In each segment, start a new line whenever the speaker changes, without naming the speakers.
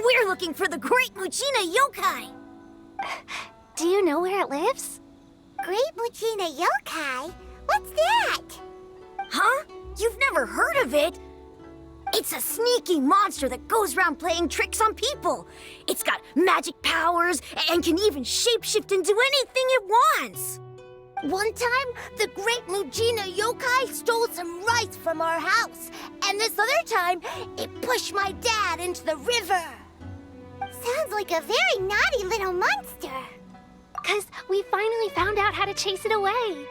We're looking for the Great Muchina Yokai!
Do you know where it lives?
Great Muchina Yokai? What's that?
Huh? You've never heard of it? It's a sneaky monster that goes around playing tricks on people. It's got magic powers and can even shapeshift into anything it wants.
One time, the Great Muchina Yokai stole some rice from our house. And this other time, it pushed my dad into the river. Sounds like a very naughty little monster.
'Cause we finally found out how to chase it away.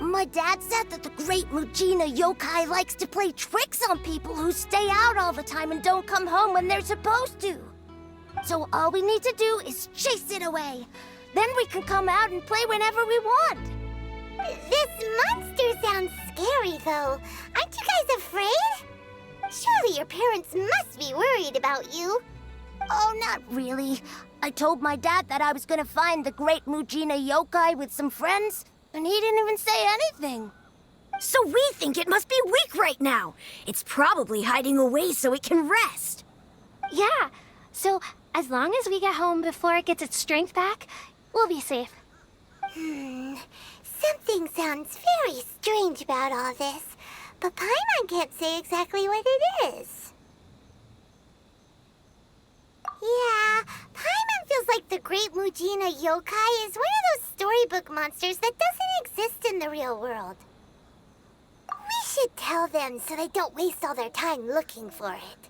My dad said that the Great Muchina Yokai likes to play tricks on people who stay out all the time and don't come home when they're supposed to. So all we need to do is chase it away. Then we can come out and play whenever we want. This monster sounds scary, though. Aren't you guys afraid? Surely your parents must be worried about you. Oh, not really. I told my dad that I was gonna find the Great Muchina Yokai with some friends, and he didn't even say anything.
So we think it must be weak right now. It's probably hiding away so it can rest.
Yeah, so as long as we get home before it gets its strength back, we'll be safe.
Something sounds very strange about all this, but Paimon can't say exactly what it is. Yeah, Paimon feels like the Great Muchina Yokai is one of those storybook monsters that doesn't exist in the real world. We should tell them so they don't waste all their time looking for it.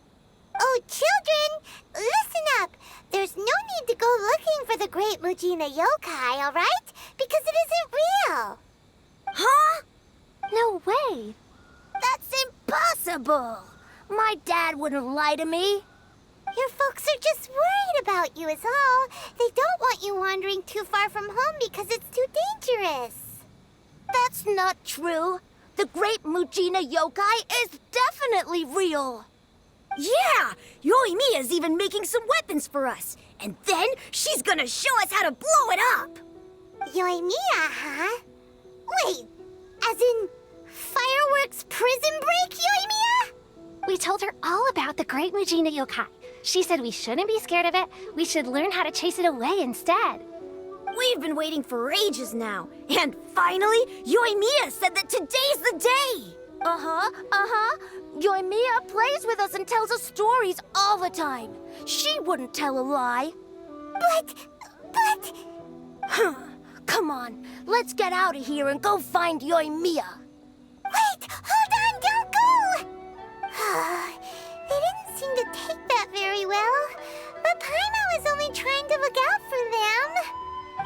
Oh, children, listen up. There's no need to go looking for the Great Muchina Yokai, all right? Because it isn't real.
Huh?
No way.
That's impossible. My dad wouldn't lie to me. Your folks are just worried about you is all. They don't want you wandering too far from home because it's too dangerous. That's not true. The Great Muchina Yokai is definitely real.
Yeah! Yoimiya's even making some weapons for us. And then she's gonna show us how to blow it up!
Yoimiya, huh? Wait, as in fireworks prison break, Yoimiya?
We told her all about the Great Muchina Yokai. She said we shouldn't be scared of it. We should learn how to chase it away instead.
We've been waiting for ages now. And finally, Yoimiya said that today's the day!
Yoimiya plays with us and tells us stories all the time. She wouldn't tell a lie. But... Come on, let's get out of here and go find Yoimiya. Wait, hold on, don't go! They didn't seem to take that very well. But Paimon was only trying to look out for them.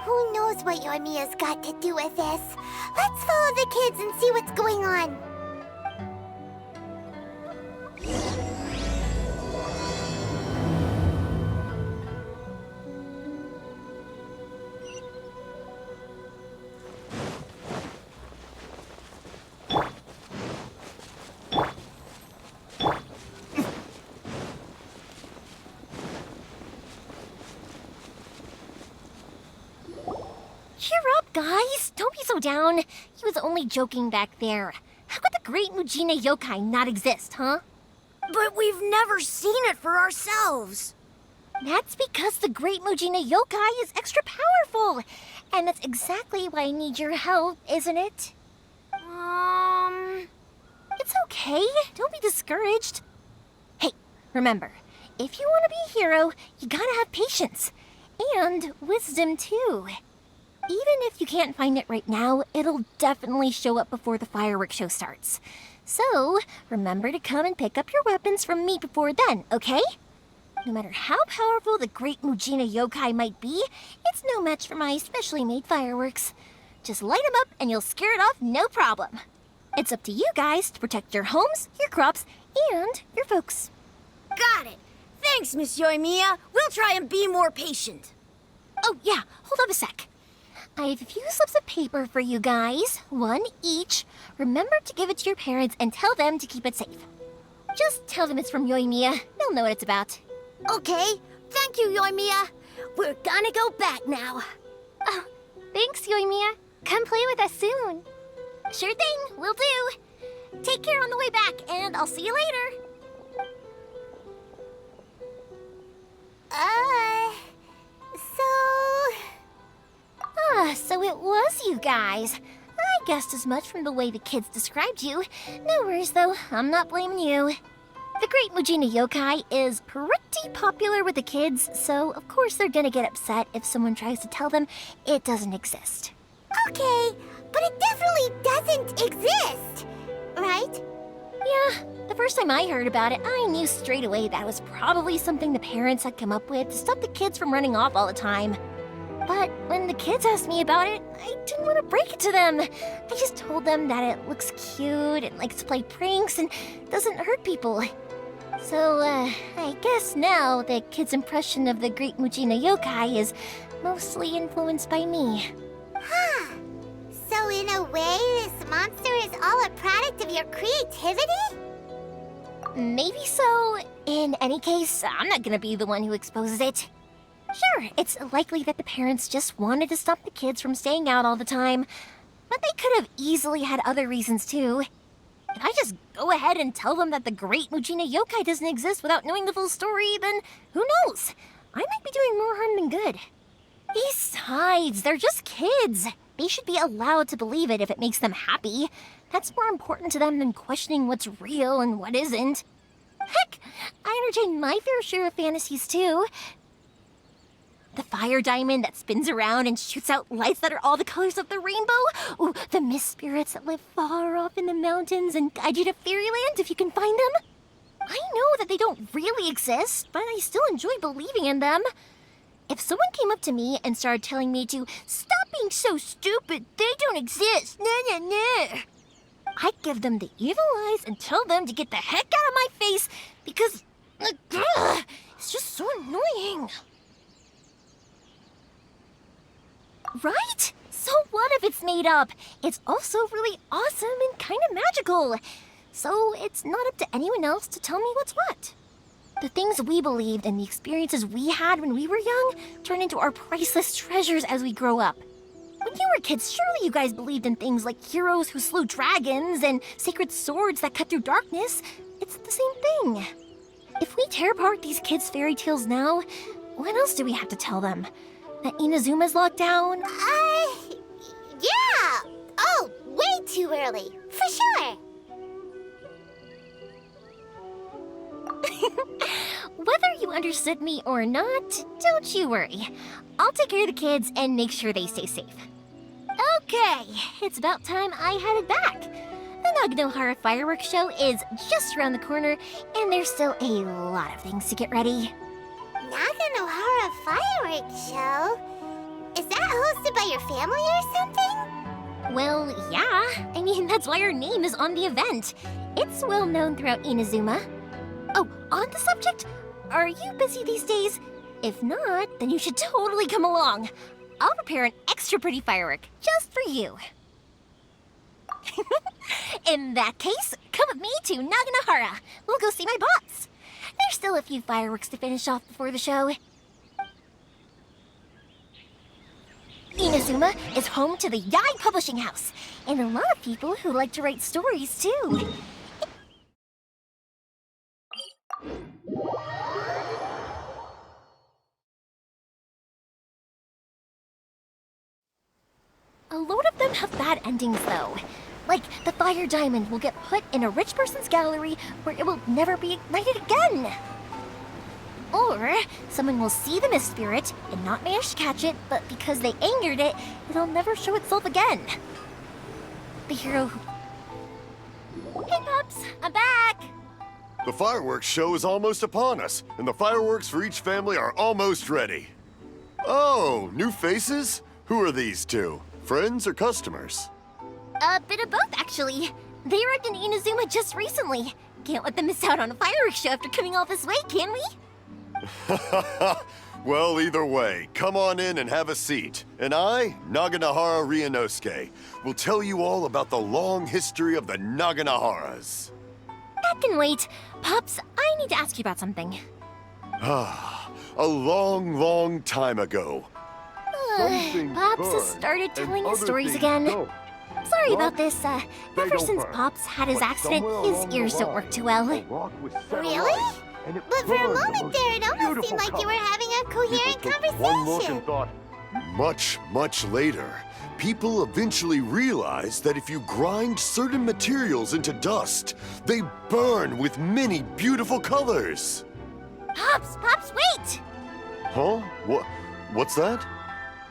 Who knows what Yoimiya's got to do with this? Let's follow the kids and see what's going on.
Cheer up, guys. Don't be so down. He was only joking back there. How could the Great Muchina Yokai not exist, huh?
But we've never seen it for ourselves.
That's because the Great Muchina Yokai is extra powerful. And that's exactly why I need your help, isn't it? It's okay. Don't be discouraged. Hey, remember, if you want to be a hero, you gotta have patience. And wisdom, too. Even if you can't find it right now, it'll definitely show up before the fireworks show starts. So, remember to come and pick up your weapons from me before then, okay? No matter how powerful the Great Muchina Yokai might be, it's no match for my specially made fireworks. Just light them up and you'll scare it off no problem. It's up to you guys to protect your homes, your crops, and your folks.
Got it. Thanks, Miss Yoimiya. We'll try and be more patient.
Oh, yeah, hold up a sec. I have a few slips of paper for you guys, one each. Remember to give it to your parents and tell them to keep it safe. Just tell them it's from Yoimiya. They'll know what it's about.
Okay, thank you, Yoimiya. We're gonna go back now.
Oh, thanks, Yoimiya. Come play with us soon. Sure thing, will do. Take care on the way back, and I'll see you later. So it was you guys. I guessed as much from the way the kids described you. No worries, though. I'm not blaming you. The Great Mujina Yokai is pretty popular with the kids, so of course they're gonna get upset if someone tries to tell them it doesn't exist.
Okay, but it definitely doesn't exist, right?
Yeah, the first time I heard about it, I knew straight away that was probably something the parents had come up with to stop the kids from running off all the time. But when the kids asked me about it, I didn't want to break it to them. I just told them that it looks cute and likes to play pranks and doesn't hurt people. So, I guess now the kids' impression of the Great Mujina Yokai is mostly influenced by me.
Huh. So in a way, this monster is all a product of your creativity?
Maybe so. In any case, I'm not gonna be the one who exposes it. Sure, it's likely that the parents just wanted to stop the kids from staying out all the time, but they could have easily had other reasons too. If I just go ahead and tell them that the Great Mujina Yokai doesn't exist without knowing the full story, then who knows? I might be doing more harm than good. Besides, they're just kids. They should be allowed to believe it if it makes them happy. That's more important to them than questioning what's real and what isn't. Heck, I entertain my fair share of fantasies too. The fire diamond that spins around and shoots out lights that are all the colors of the rainbow. Ooh, the mist spirits that live far off in the mountains and guide you to fairyland if you can find them. I know that they don't really exist, but I still enjoy believing in them. If someone came up to me and started telling me to stop being so stupid, they don't exist, nah. I'd give them the evil eyes and tell them to get the heck out of my face because it's just so annoying. Right? So what if it's made up? It's also really awesome and kind of magical. So it's not up to anyone else to tell me what's what. The things we believed and the experiences we had when we were young turn into our priceless treasures as we grow up. When you were kids, surely you guys believed in things like heroes who slew dragons and sacred swords that cut through darkness. It's the same thing. If we tear apart these kids' fairy tales now, what else do we have to tell them? That Inazuma's locked down?
Yeah! Oh, way too early, for sure!
Whether you understood me or not, don't you worry. I'll take care of the kids and make sure they stay safe. Okay, it's about time I headed back. The Naganohara fireworks show is just around the corner, and there's still a lot of things to get ready.
Naganohara fireworks show? Is that hosted by your family or something?
Well, yeah. I mean, that's why our name is on the event. It's well known throughout Inazuma. Oh, on the subject, are you busy these days? If not, then you should totally come along. I'll prepare an extra pretty firework just for you. In that case, come with me to Naganohara. We'll go see my boss. There's still a few fireworks to finish off before the show. Inazuma is home to the Yai Publishing House, and a lot of people who like to write stories too. A load of them have bad endings, though. Like, the fire diamond will get put in a rich person's gallery where it will never be ignited again. Or, someone will see the mist spirit and not manage to catch it, but because they angered it, it'll never show itself again. The hero who... Hey, Pops! I'm back!
The fireworks show is almost upon us, and the fireworks for each family are almost ready. Oh, new faces? Who are these two? Friends or customers?
A bit of both, actually. They arrived in Inazuma just recently. Can't let them miss out on a fireworks show after coming all this way, can we?
Well, either way, come on in and have a seat. And I, Naganohara Ryunosuke, will tell you all about the long history of the Naganoharas.
That can wait. Pops, I need to ask you about something.
A long, long time ago.
Pops has started telling his stories again. Sorry about this. Ever since Pops had his accident, his ears don't work too well.
Really? But for a moment there, it almost seemed like you were having a coherent conversation.
Much, much later, people eventually realized that if you grind certain materials into dust, they burn with many beautiful colors.
Pops, wait!
Huh? What's that?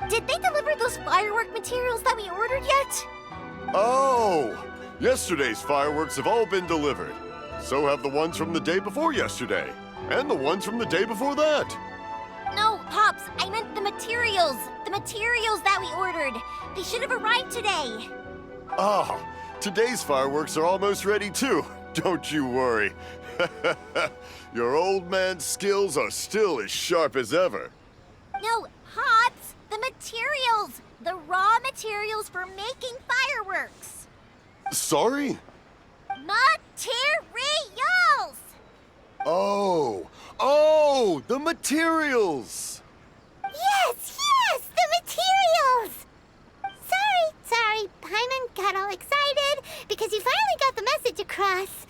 Did they deliver those firework materials that we ordered yet?
Oh! Yesterday's fireworks have all been delivered. So have the ones from the day before yesterday. And the ones from the day before that.
No, Pops, I meant the materials. The materials that we ordered. They should have arrived today.
Ah, today's fireworks are almost ready too. Don't you worry. Your old man's skills are still as sharp as ever.
No, Pops, the materials. The raw materials for making fireworks.
Sorry?
Materials!
Oh, the materials!
Yes, the materials! Sorry, Paimon got all excited because you finally got the message across.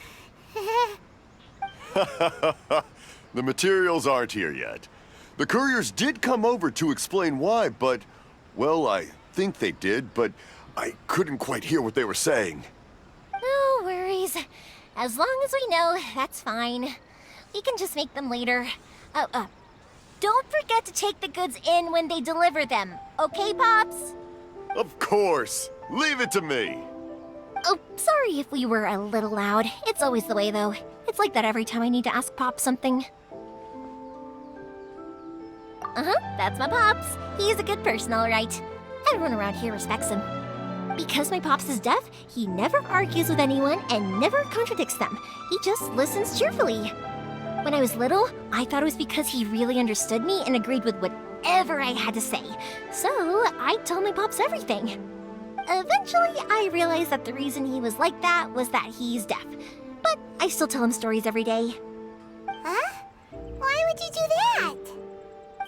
The materials aren't here yet. The couriers did come over to explain why, but, well, I think they did, but I couldn't quite hear what they were saying.
No worries. As long as we know, that's fine. We can just make them later. Don't forget to take the goods in when they deliver them. Okay, Pops?
Of course. Leave it to me.
Oh, sorry if we were a little loud. It's always the way, though. It's like that every time I need to ask Pop something. That's my Pops. He's a good person, all right. Everyone around here respects him. Because my Pops is deaf, he never argues with anyone and never contradicts them. He just listens cheerfully. When I was little, I thought it was because he really understood me and agreed with whatever I had to say. So I told my Pops everything. Eventually, I realized that the reason he was like that was that he's deaf. But I still tell him stories every day.
Huh? Why would you do that?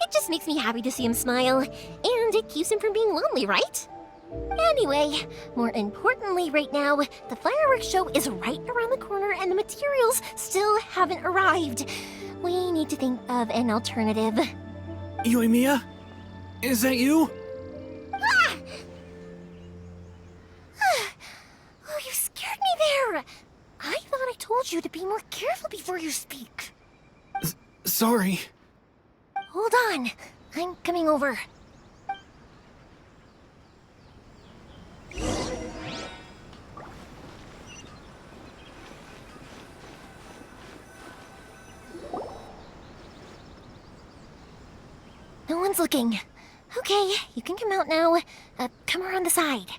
It just makes me happy to see him smile, and it keeps him from being lonely, right? Anyway, more importantly right now, the fireworks show is right around the corner and the materials still haven't arrived. We need to think of an alternative.
Yoimiya? Is that you?
Oh, you scared me there! I thought I told you to be more careful before you speak.
Sorry.
Hold on, I'm coming over. No one's looking. Okay, you can come out now. Come around the side.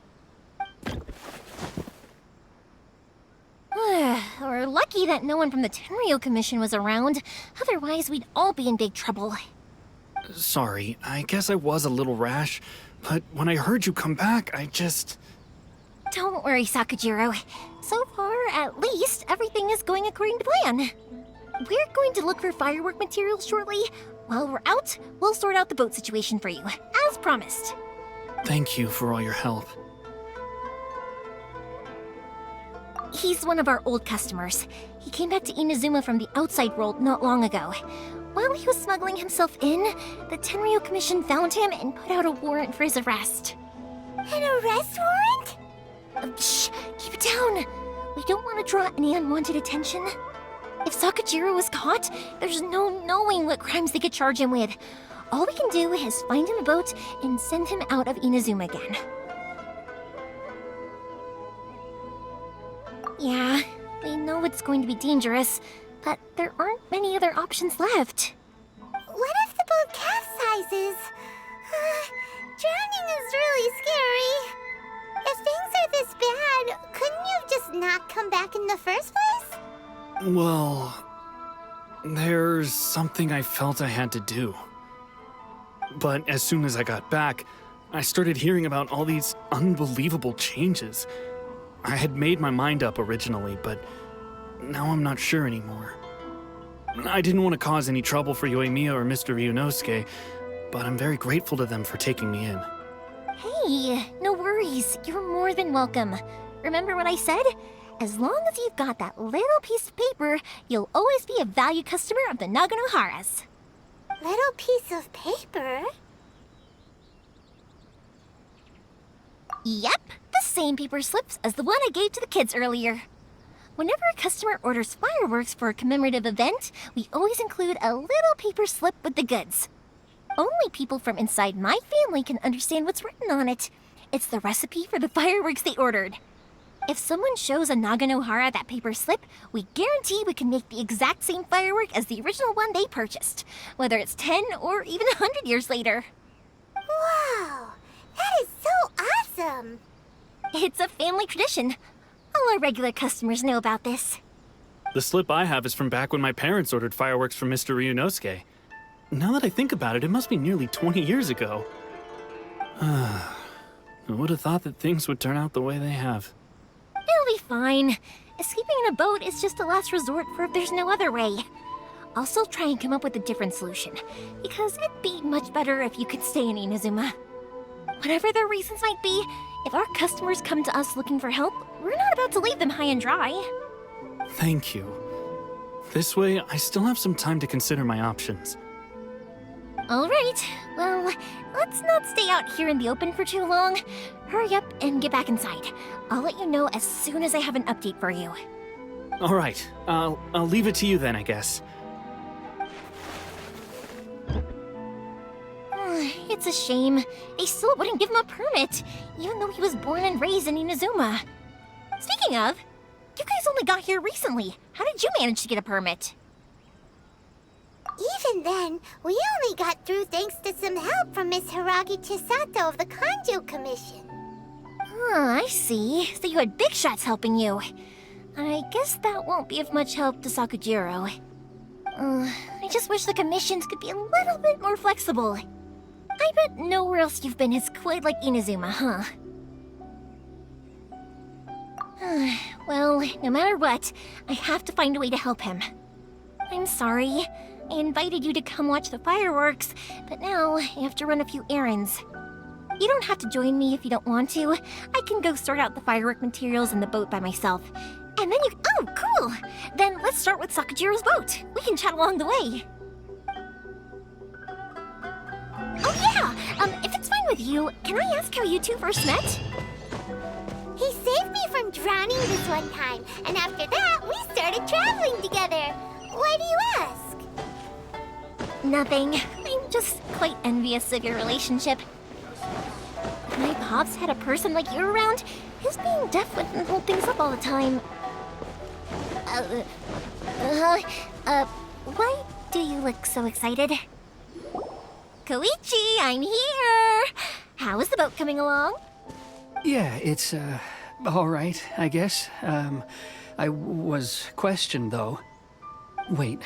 We're lucky that no one from the Tenryo Commission was around. Otherwise, we'd all be in big trouble.
Sorry, I guess I was a little rash, but when I heard you come back, I just...
Don't worry, Sakujiro. So far, at least, everything is going according to plan. We're going to look for firework materials shortly. While we're out, we'll sort out the boat situation for you, as promised.
Thank you for all your help.
He's one of our old customers. He came back to Inazuma from the outside world not long ago. While he was smuggling himself in, the Tenryo Commission found him and put out a warrant for his arrest.
An arrest warrant?
Shh! Keep it down! We don't want to draw any unwanted attention. If Sakujiro was caught, there's no knowing what crimes they could charge him with. All we can do is find him a boat and send him out of Inazuma again. Yeah, we know it's going to be dangerous, but there aren't many other options left.
What if the boat capsizes? Drowning is really scary. If things are this bad, couldn't you have just not come back in the first place?
Well, there's something I felt I had to do. But as soon as I got back, I started hearing about all these unbelievable changes. I had made my mind up originally, but now I'm not sure anymore. I didn't want to cause any trouble for Yoimiya or Mr. Ryunosuke, but I'm very grateful to them for taking me in.
Hey, no worries. You're more than welcome. Remember what I said? As long as you've got that little piece of paper, you'll always be a valued customer of the Naganoharas.
Little piece of paper?
Yep, the same paper slips as the one I gave to the kids earlier. Whenever a customer orders fireworks for a commemorative event, we always include a little paper slip with the goods. Only people from inside my family can understand what's written on it. It's the recipe for the fireworks they ordered. If someone shows a Naganohara that paper slip, we guarantee we can make the exact same firework as the original one they purchased, whether it's 10 or even 100 years later.
Wow, that is so awesome!
It's a family tradition. All our regular customers know about this.
The slip I have is from back when my parents ordered fireworks from Mr. Ryunosuke. Now that I think about it, it must be nearly 20 years ago. I would have thought that things would turn out the way they have.
It'll be fine. Escaping in a boat is just a last resort for if there's no other way. I'll still try and come up with a different solution, because it'd be much better if you could stay in Inazuma. Whatever their reasons might be, if our customers come to us looking for help, we're not about to leave them high and dry.
Thank you. This way, I still have some time to consider my options.
All right, well, let's not stay out here in the open for too long. Hurry up and get back inside. I'll let you know as soon as I have an update for you.
All right, I'll leave it to you then, I guess.
It's a shame. They still wouldn't give him a permit, even though he was born and raised in Inazuma. Speaking of, you guys only got here recently. How did you manage to get a permit?
Even then, we only got through thanks to some help from Miss Hiragi Chisato of the Kanjo Commission.
I see. So you had big shots helping you. I guess that won't be of much help to Sakujiro. I just wish the commissions could be a little bit more flexible. I bet nowhere else you've been is quite like Inazuma, huh? Well, no matter what, I have to find a way to help him. I'm sorry. I invited you to come watch the fireworks, but now I have to run a few errands. You don't have to join me if you don't want to. I can go sort out the firework materials in the boat by myself. And then you... Oh, cool! Then let's start with Sakujiro's boat. We can chat along the way. Oh yeah! If it's fine with you, can I ask how you two first met?
He saved me from drowning this one time, and after that, we started traveling together. Why do you ask?
Nothing. I'm just quite envious of your relationship. If my pops had a person like you around, his being deaf wouldn't hold things up all the time. Why do you look so excited? Koichi, I'm here! How is the boat coming along?
Yeah, it's, all right, I guess. I was questioned, though. Wait,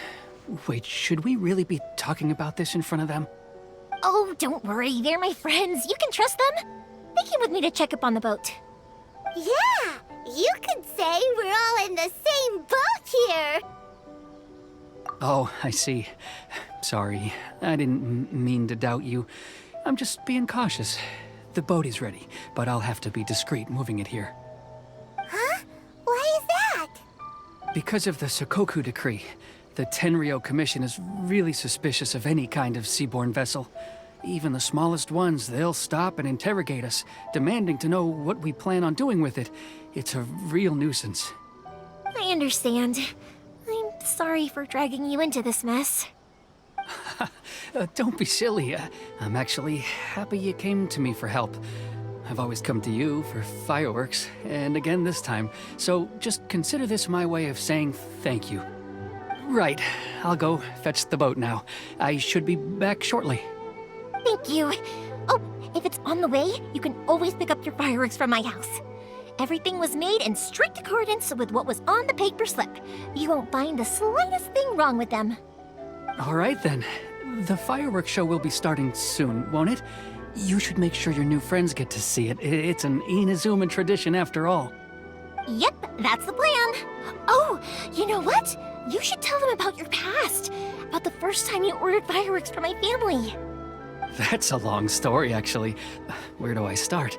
should we really be talking about this in front of them?
Oh, don't worry, they're my friends. You can trust them. They came with me to check up on the boat.
Yeah, you could say we're all in the same boat here.
Oh, I see. Sorry, I didn't mean to doubt you. I'm just being cautious. The boat is ready, but I'll have to be discreet moving it here.
Huh? Why is that?
Because of the Sokoku decree, the Tenryou Commission is really suspicious of any kind of seaborne vessel. Even the smallest ones, they'll stop and interrogate us, demanding to know what we plan on doing with it. It's a real nuisance.
I understand. I'm sorry for dragging you into this mess.
Don't be silly. I'm actually happy you came to me for help. I've always come to you for fireworks, and again this time. So just consider this my way of saying thank you. Right, I'll go fetch the boat now. I should be back shortly.
Thank you. Oh, if it's on the way, you can always pick up your fireworks from my house. Everything was made in strict accordance with what was on the paper slip. You won't find the slightest thing wrong with them.
All right then. The fireworks show will be starting soon, won't it? You should make sure your new friends get to see it. It's an Inazuman tradition after all.
Yep, that's the plan. Oh, you know what? You should tell them about your past. About the first time you ordered fireworks for my family.
That's a long story, actually. Where do I start?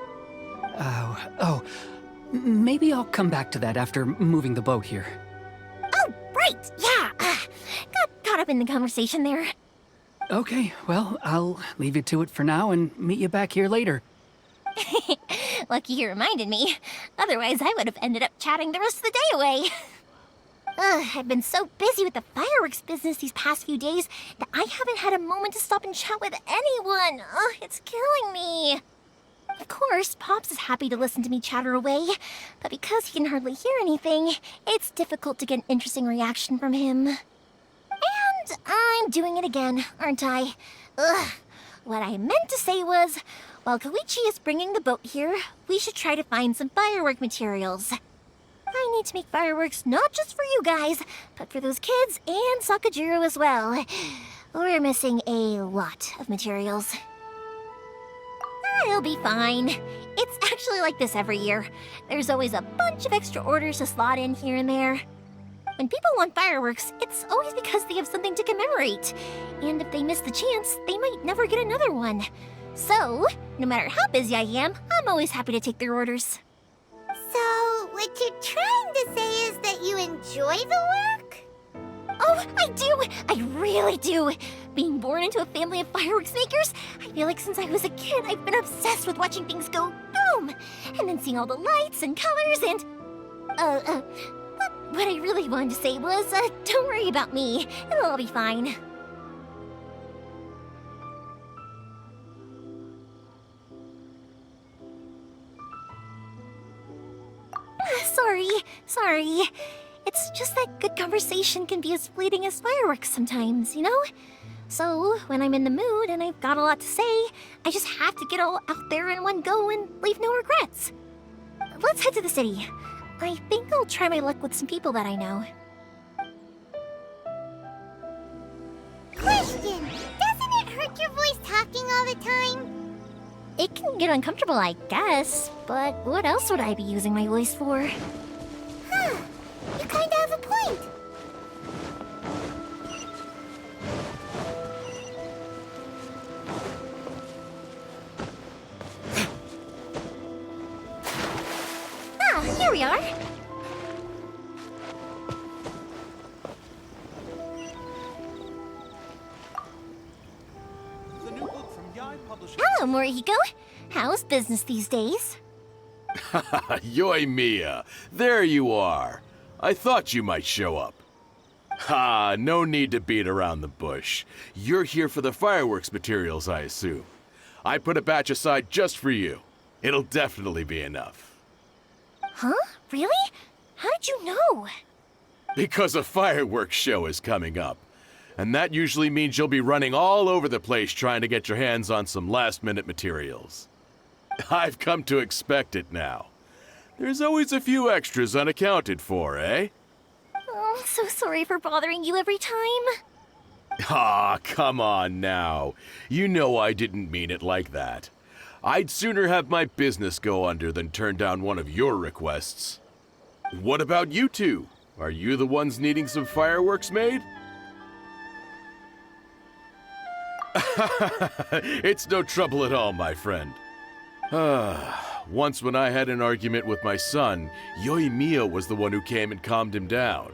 Maybe I'll come back to that after moving the boat here.
Oh, right, yeah. Got caught up in the conversation there.
Okay, well, I'll leave you to it for now and meet you back here later.
Lucky you reminded me. Otherwise, I would have ended up chatting the rest of the day away. I've been so busy with the fireworks business these past few days that I haven't had a moment to stop and chat with anyone. It's killing me. Of course, Pops is happy to listen to me chatter away, but because he can hardly hear anything, it's difficult to get an interesting reaction from him. And I'm doing it again, aren't I? What I meant to say was, while Koichi is bringing the boat here, we should try to find some firework materials. I need to make fireworks not just for you guys, but for those kids and Sakajiro as well. We're missing a lot of materials. It'll be fine. It's actually like this every year. There's always a bunch of extra orders to slot in here and there. When people want fireworks, it's always because they have something to commemorate. And if they miss the chance, they might never get another one. So, no matter how busy I am, I'm always happy to take their orders.
So, what you're trying to say is that you enjoy the work?
Oh, I do! I really do! Being born into a family of fireworks makers, I feel like since I was a kid, I've been obsessed with watching things go boom! And then seeing all the lights and colors and... But what I really wanted to say was, don't worry about me. It'll all be fine. Sorry. It's just that good conversation can be as fleeting as fireworks sometimes, you know? So, when I'm in the mood and I've got a lot to say, I just have to get all out there in one go and leave no regrets. Let's head to the city. I think I'll try my luck with some people that I know.
Question! Doesn't it hurt your voice talking all the time?
It can get uncomfortable, I guess, but what else would I be using my voice for?
Huh. You kinda have a point.
Here we are.
The new book from Yai Publishing.
Hello, Morihiko. How's business these days?
Yoimiya, there you are. I thought you might show up. Ha, no need to beat around the bush. You're here for the fireworks materials, I assume. I put a batch aside just for you. It'll definitely be enough.
Huh? Really? How did you know?
Because a fireworks show is coming up. And that usually means you'll be running all over the place trying to get your hands on some last-minute materials. I've come to expect it now. There's always a few extras unaccounted for, eh?
Oh, I'm so sorry for bothering you every time.
Ah, come on now. You know I didn't mean it like that. I'd sooner have my business go under than turn down one of your requests. What about you two? Are you the ones needing some fireworks made? It's no trouble at all, my friend. Once when I had an argument with my son, Yoimiya was the one who came and calmed him down.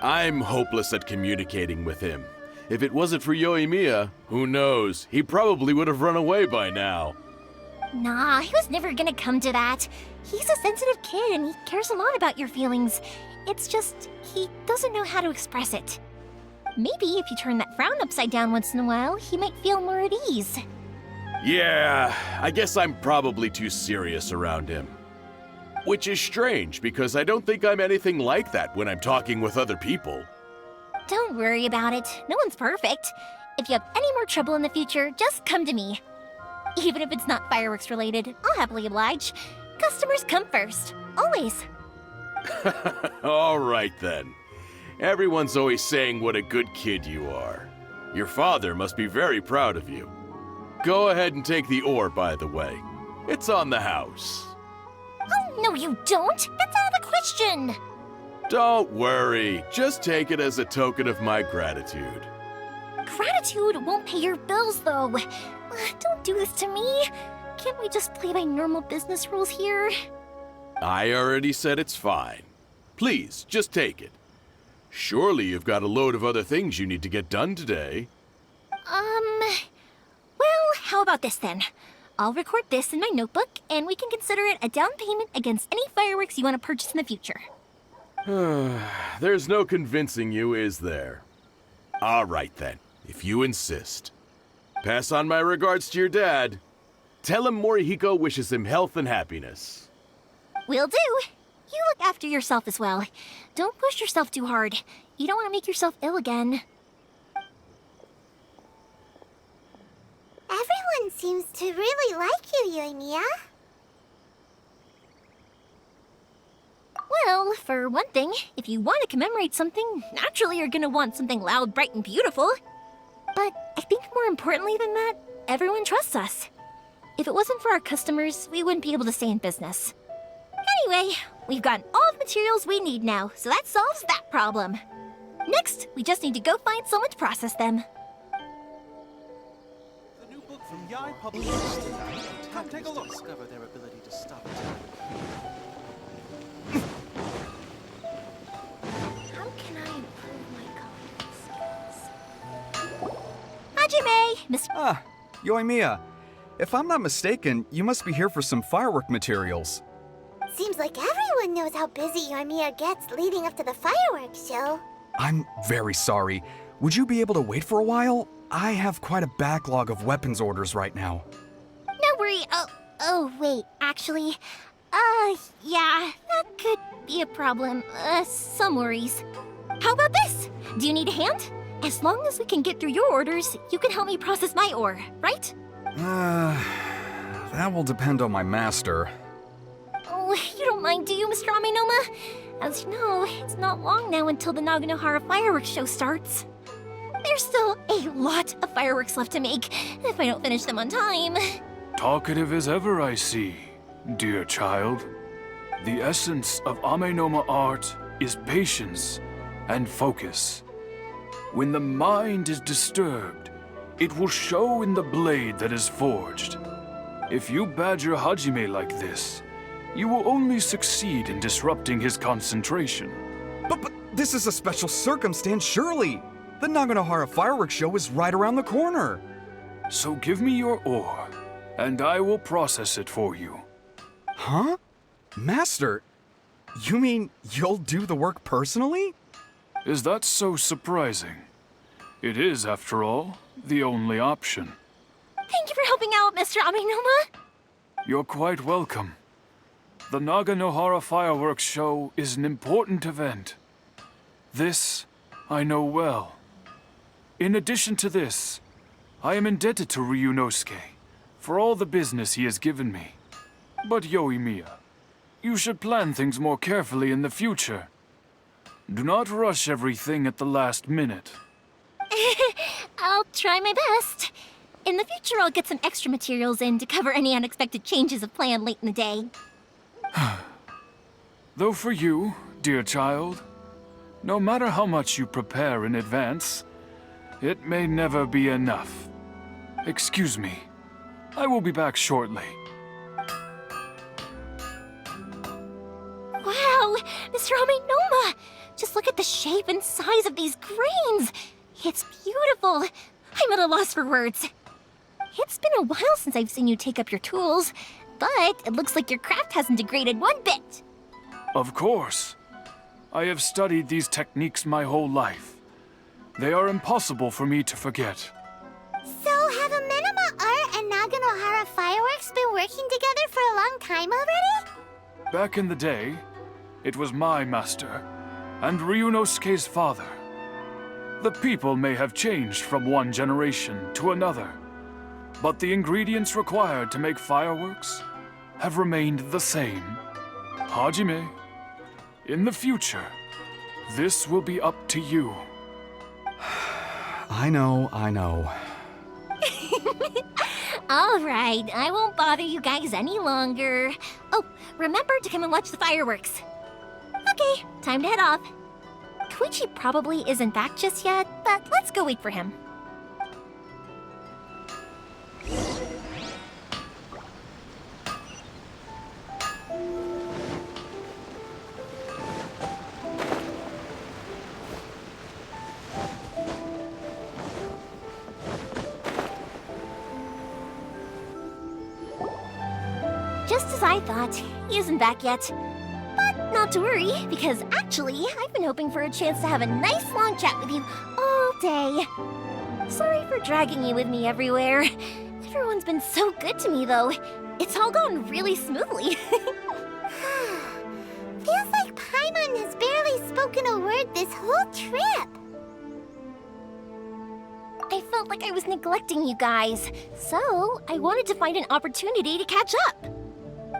I'm hopeless at communicating with him. If it wasn't for Yoimiya, who knows, he probably would have run away by now.
Nah, he was never gonna come to that. He's a sensitive kid and he cares a lot about your feelings. It's just, he doesn't know how to express it. Maybe if you turn that frown upside down once in a while, he might feel more at ease.
Yeah, I guess I'm probably too serious around him. Which is strange, because I don't think I'm anything like that when I'm talking with other people.
Don't worry about it. No one's perfect. If you have any more trouble in the future, just come to me. Even if it's not fireworks related, I'll happily oblige. Customers come first. Always.
All right then. Everyone's always saying what a good kid you are. Your father must be very proud of you. Go ahead and take the ore, by the way. It's on the house.
Oh, no you don't! That's out of the question!
Don't worry. Just take it as a token of my gratitude.
Gratitude won't pay your bills, though. Don't do this to me. Can't we just play by normal business rules here?
I already said it's fine. Please, just take it. Surely you've got a load of other things you need to get done today.
Well, how about this then? I'll record this in my notebook, and we can consider it a down payment against any fireworks you want to purchase in the future.
There's no convincing you, is there? All right then, if you insist. Pass on my regards to your dad. Tell him Morihiko wishes him health and happiness.
Will do. You look after yourself as well. Don't push yourself too hard. You don't want to make yourself ill again.
Everyone seems to really like you, Yoimiya.
Well, for one thing, if you want to commemorate something, naturally you're gonna want something loud, bright, and beautiful. But I think more importantly than that, everyone trusts us. If it wasn't for our customers, we wouldn't be able to stay in business. Anyway, we've gotten all the materials we need now, so that solves that problem. Next, we just need to go find someone to process them.
The new book from Yai Publishing. Come take a look. Discover their ability to stop time.
How can I improve my coding skills?
Hajime, Miss.
Ah, Yoimiya. If I'm not mistaken, you must be here for some firework materials.
Seems like everyone knows how busy Yoimiya gets leading up to the fireworks show.
I'm very sorry. Would you be able to wait for a while? I have quite a backlog of weapons orders right now.
No worry. Oh, wait, actually. Yeah, that could be a problem. Some worries. How about this? Do you need a hand? As long as we can get through your orders, you can help me process my ore, right?
That will depend on my master.
Oh, you don't mind, do you, Mr. Amenoma? As you know, it's not long now until the Naganohara fireworks show starts. There's still a lot of fireworks left to make, if I don't finish them on time.
Talkative as ever, I see, dear child. The essence of Amenoma art is patience and focus. When the mind is disturbed, it will show in the blade that is forged. If you badger Hajime like this, you will only succeed in disrupting his concentration.
But this is a special circumstance, surely. The Naganohara fireworks show is right around the corner.
So give me your ore, and I will process it for you.
Huh? Master, you mean you'll do the work personally?
Is that so surprising? It is, after all, the only option.
Thank you for helping out, Mr. Amenoma.
You're quite welcome. The Naganohara fireworks show is an important event. This I know well. In addition to this, I am indebted to Ryunosuke for all the business he has given me. But Yoimiya, you should plan things more carefully in the future. Do not rush everything at the last minute.
I'll try my best. In the future, I'll get some extra materials in to cover any unexpected changes of plan late in the day.
Though for you, dear child, no matter how much you prepare in advance, it may never be enough. Excuse me. I will be back shortly.
Wow, Mr. Amenoma! Just look at the shape and size of these grains! It's beautiful! I'm at a loss for words. It's been a while since I've seen you take up your tools, but it looks like your craft hasn't degraded one bit.
Of course. I have studied these techniques my whole life. They are impossible for me to forget.
So have Amenoma Art and Naganohara Fireworks been working together for a long time already?
Back in the day, it was my master, and Ryunosuke's father. The people may have changed from one generation to another, but the ingredients required to make fireworks have remained the same. Hajime, in the future, this will be up to you.
I know.
All right, I won't bother you guys any longer. Oh, remember to come and watch the fireworks. Okay, time to head off. Koichi probably isn't back just yet, but let's go wait for him. just as I thought. He isn't back yet. But not to worry, because actually, I've been hoping for a chance to have a nice long chat with you all day. Sorry for dragging you with me everywhere. Everyone's been so good to me, though. It's all gone really smoothly.
Feels like Paimon has barely spoken a word this whole trip.
I felt like I was neglecting you guys, so I wanted to find an opportunity to catch up.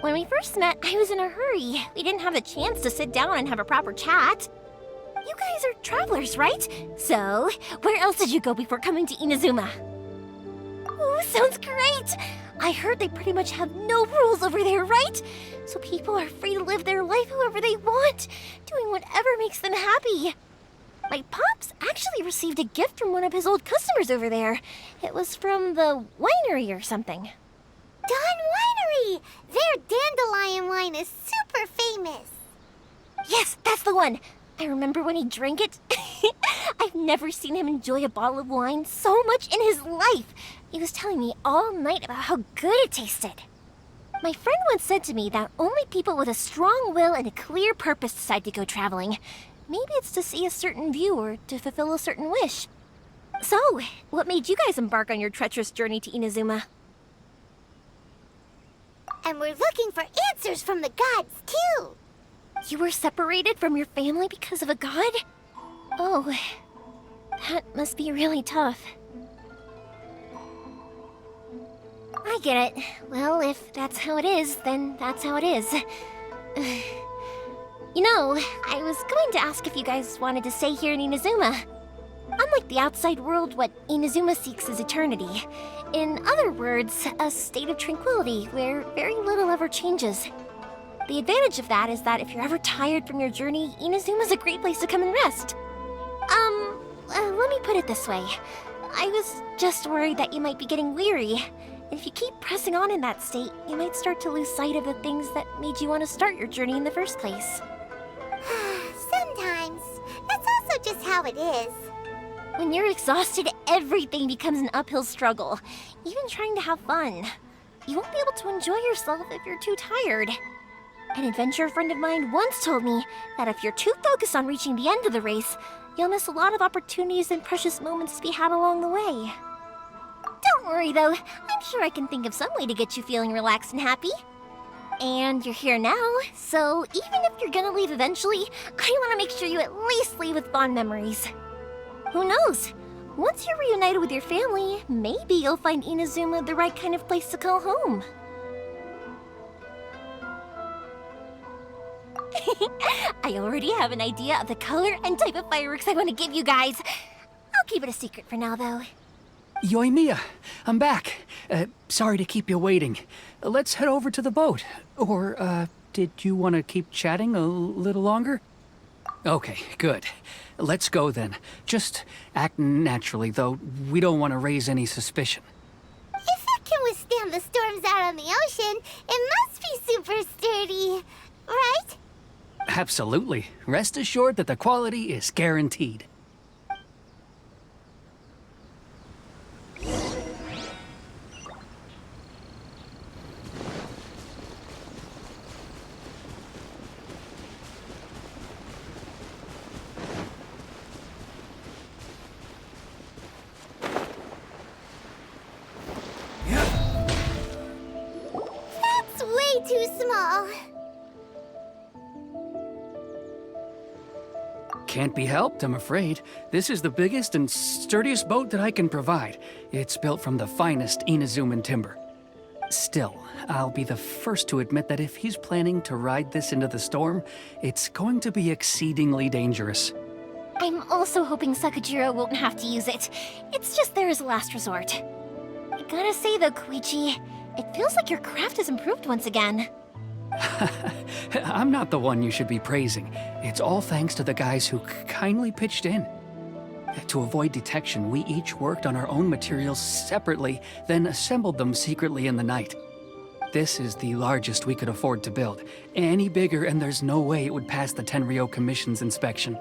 When we first met, I was in a hurry. We didn't have the chance to sit down and have a proper chat. You guys are travelers, right? So, where else did you go before coming to Inazuma? Oh, sounds great! I heard they pretty much have no rules over there, right? So people are free to live their life however they want, doing whatever makes them happy. My pops actually received a gift from one of his old customers over there. It was from the winery or something.
Dawn Winery! Their dandelion wine is super famous.
Yes, that's the one. I remember when he drank it. I've never seen him enjoy a bottle of wine so much in his life. He was telling me all night about how good it tasted. My friend once said to me that only people with a strong will and a clear purpose decide to go traveling. Maybe it's to see a certain view or to fulfill a certain wish. So, what made you guys embark on your treacherous journey to Inazuma?
And we're looking for answers from the gods, too.
You were separated from your family because of a god? Oh, that must be really tough. I get it. Well, if that's how it is, then that's how it is. You know, I was going to ask if you guys wanted to stay here in Inazuma. Unlike the outside world, what Inazuma seeks is eternity. In other words, a state of tranquility where very little ever changes. The advantage of that is that if you're ever tired from your journey, Inazuma's a great place to come and rest. Let me put it this way. I was just worried that you might be getting weary. If you keep pressing on in that state, you might start to lose sight of the things that made you want to start your journey in the first place.
Sometimes. That's also just how it is.
When you're exhausted, everything becomes an uphill struggle. Even trying to have fun. You won't be able to enjoy yourself if you're too tired. An adventurer friend of mine once told me that if you're too focused on reaching the end of the race, you'll miss a lot of opportunities and precious moments to be had along the way. Don't worry though, I'm sure I can think of some way to get you feeling relaxed and happy. And you're here now, so even if you're gonna leave eventually, I want to make sure you at least leave with fond memories. Who knows? Once you're reunited with your family, maybe you'll find Inazuma the right kind of place to call home. I already have an idea of the color and type of fireworks I want to give you guys. I'll keep it a secret for now, though.
Yoimiya, I'm back. Sorry to keep you waiting. Let's head over to the boat. Or, did you want to keep chatting a little longer? Okay, good. Let's go then. Just act naturally, though. We don't want to raise any suspicion.
If it can withstand the storms out on the ocean, it must be super sturdy, right?
Absolutely. Rest assured that the quality is guaranteed.
That's way too small.
Can't be helped, I'm afraid. This is the biggest and sturdiest boat that I can provide. It's built from the finest Inazuman timber. Still, I'll be the first to admit that if he's planning to ride this into the storm, it's going to be exceedingly dangerous.
I'm also hoping Sakajiro won't have to use it. It's just there as a last resort. I gotta say though, Koichi, it feels like your craft has improved once again.
I'm not the one you should be praising. It's all thanks to the guys who kindly pitched in. To avoid detection, we each worked on our own materials separately, then assembled them secretly in the night. This is the largest we could afford to build. Any bigger and there's no way it would pass the Tenryou Commission's inspection.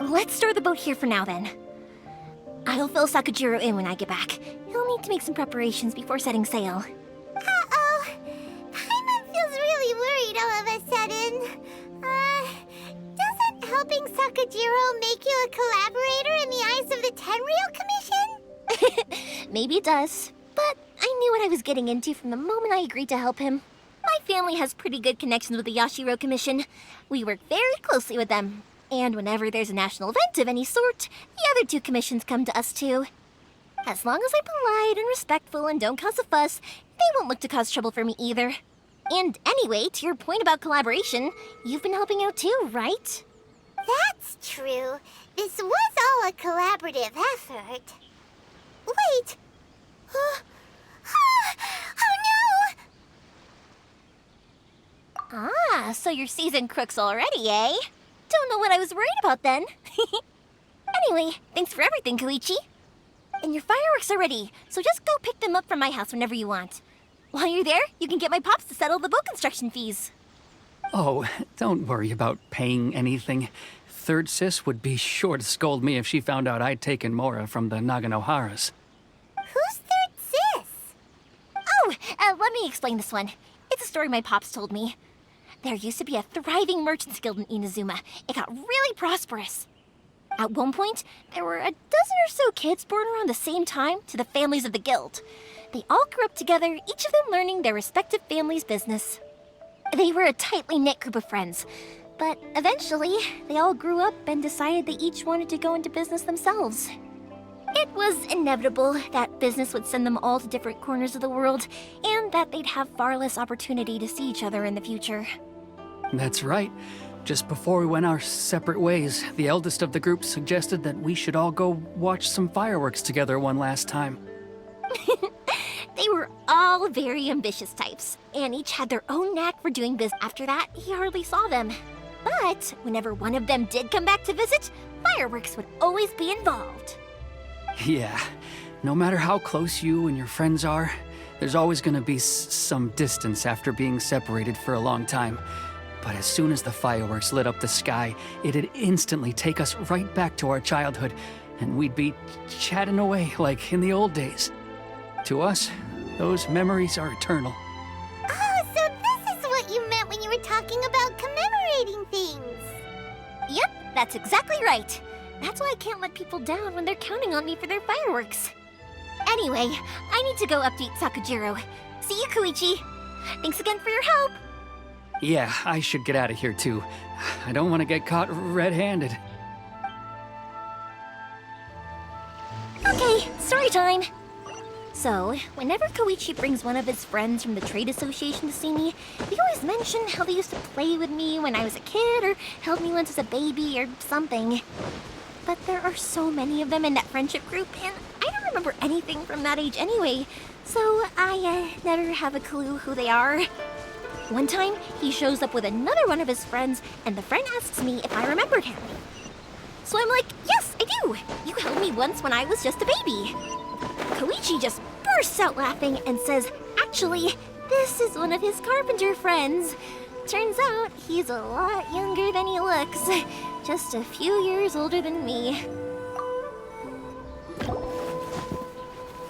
Let's store the boat here for now then. I'll fill Sakajiro in when I get back. He'll need to make some preparations before setting sail.
Uh-oh. Paimon helping Sakajiro make you a collaborator in the eyes of the Tenryou Commission?
Maybe it does, but I knew what I was getting into from the moment I agreed to help him. My family has pretty good connections with the Yashiro Commission. We work very closely with them. And whenever there's a national event of any sort, the other two commissions come to us too. As long as I'm polite and respectful and don't cause a fuss, they won't look to cause trouble for me either. And anyway, to your point about collaboration, you've been helping out too, right?
That's true. This was all a collaborative effort. Wait! Oh no!
Ah, so you're seasoned crooks already, eh? Don't know what I was worried about then. Anyway, thanks for everything, Koichi. And your fireworks are ready, so just go pick them up from my house whenever you want. While you're there, you can get my pops to settle the boat construction fees.
Oh, don't worry about paying anything. Third Sis would be sure to scold me if she found out I'd taken Mora from the Naganoharas.
Who's Third Sis?
Oh, let me explain this one. It's a story my pops told me. There used to be a thriving merchants guild in Inazuma. It got really prosperous. At one point, there were a dozen or so kids born around the same time to the families of the guild. They all grew up together, each of them learning their respective family's business. They were a tightly knit group of friends, but eventually, they all grew up and decided they each wanted to go into business themselves. It was inevitable that business would send them all to different corners of the world, and that they'd have far less opportunity to see each other in the future.
That's right. Just before we went our separate ways, the eldest of the group suggested that we should all go watch some fireworks together one last time.
They were all very ambitious types, and each had their own knack for doing business. After that, he hardly saw them. But whenever one of them did come back to visit, fireworks would always be involved.
Yeah, no matter how close you and your friends are, there's always gonna be some distance after being separated for a long time. But as soon as the fireworks lit up the sky, it'd instantly take us right back to our childhood, and we'd be chatting away like in the old days. To us, those memories are eternal.
Oh, so this is what you meant when you were talking about commemorating things.
Yep, that's exactly right. That's why I can't let people down when they're counting on me for their fireworks. Anyway, I need to go update Sakajiro. See you, Koichi. Thanks again for your help.
Yeah, I should get out of here too. I don't want to get caught red-handed.
Okay, story time. So, whenever Koichi brings one of his friends from the trade association to see me, they always mention how they used to play with me when I was a kid or held me once as a baby or something. But there are so many of them in that friendship group, and I don't remember anything from that age anyway, so I never have a clue who they are. One time, he shows up with another one of his friends, and the friend asks me if I remembered him. So I'm like, yes, I do! You held me once when I was just a baby. Koichi just bursts out laughing and says, actually, this is one of his carpenter friends. Turns out, he's a lot younger than he looks. Just a few years older than me.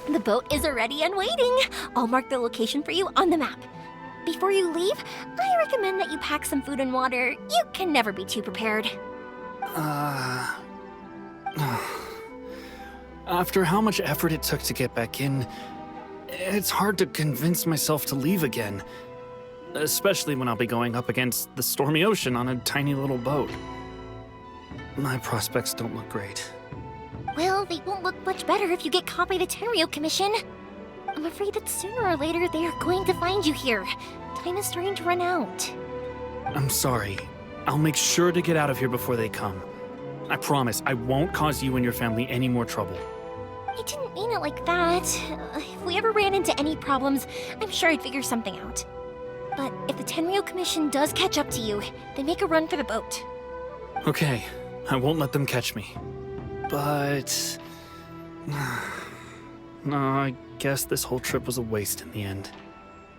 The boat is ready and waiting. I'll mark the location for you on the map. Before you leave, I recommend that you pack some food and water. You can never be too prepared.
After how much effort it took to get back in, it's hard to convince myself to leave again. Especially when I'll be going up against the stormy ocean on a tiny little boat. My prospects don't look great.
Well, they won't look much better if you get caught by the Tenryou Commission. I'm afraid that sooner or later they are going to find you here. Time is starting to run out.
I'm sorry. I'll make sure to get out of here before they come. I promise I won't cause you and your family any more trouble.
I didn't mean it like that. If we ever ran into any problems, I'm sure I'd figure something out. But if the Tenryou Commission does catch up to you, then make a run for the boat.
Okay, I won't let them catch me. But... no, I guess this whole trip was a waste in the end.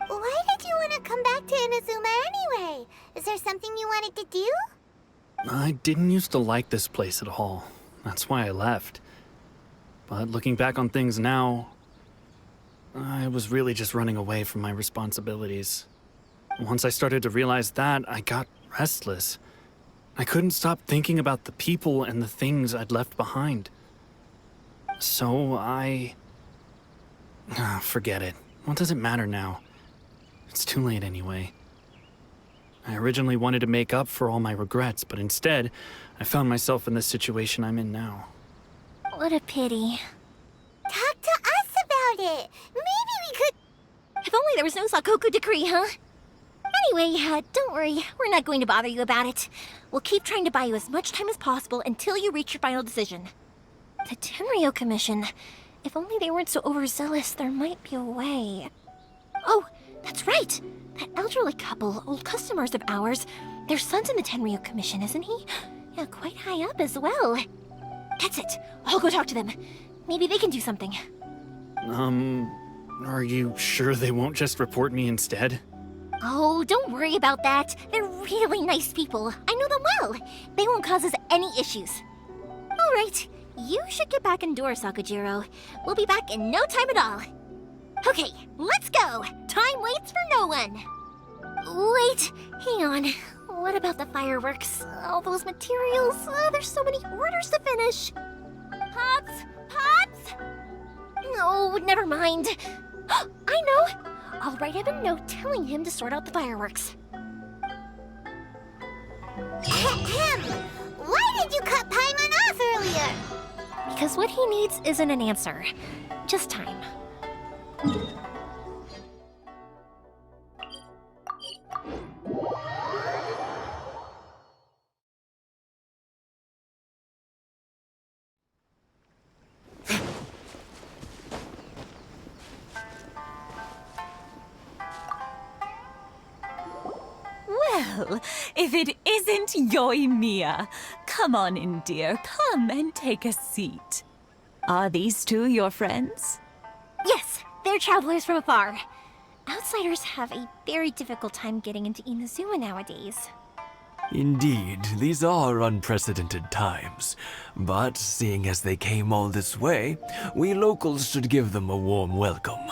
Why did you want to come back to Inazuma anyway? Is there something you wanted to do?
I didn't used to like this place at all. That's why I left. But looking back on things now, I was really just running away from my responsibilities. Once I started to realize that, I got restless. I couldn't stop thinking about the people and the things I'd left behind. So forget it. What does it matter now? It's too late anyway. I originally wanted to make up for all my regrets, but instead, I found myself in the situation I'm in now.
What a pity.
Talk to us about it. Maybe we could...
If only there was no Sakoku decree, huh? Anyway, don't worry. We're not going to bother you about it. We'll keep trying to buy you as much time as possible until you reach your final decision. The Tenryo Commission. If only they weren't so overzealous, there might be a way. Oh, that's right! That elderly couple, old customers of ours, their son's in the Tenryo Commission, isn't he? Yeah, quite high up as well. That's it. I'll go talk to them. Maybe they can do something.
Are you sure they won't just report me instead?
Oh, don't worry about that. They're really nice people. I know them well. They won't cause us any issues. All right. You should get back indoors, Sakujiro. We'll be back in no time at all. Okay, let's go. Time waits for no one. Wait, hang on. What about the fireworks? All those materials? There's so many orders to finish. Pops? Pops? No, never mind. I know. I'll write him a note telling him to sort out the fireworks.
Why did you cut Paimon off earlier?
Because what he needs isn't an answer, just time.
Well, if it isn't Yoimiya. Come on in, dear. Come and take a seat. Are these two your friends?
Yes, they're travelers from afar. Outsiders have a very difficult time getting into Inazuma nowadays.
Indeed, these are unprecedented times. But seeing as they came all this way, we locals should give them a warm welcome.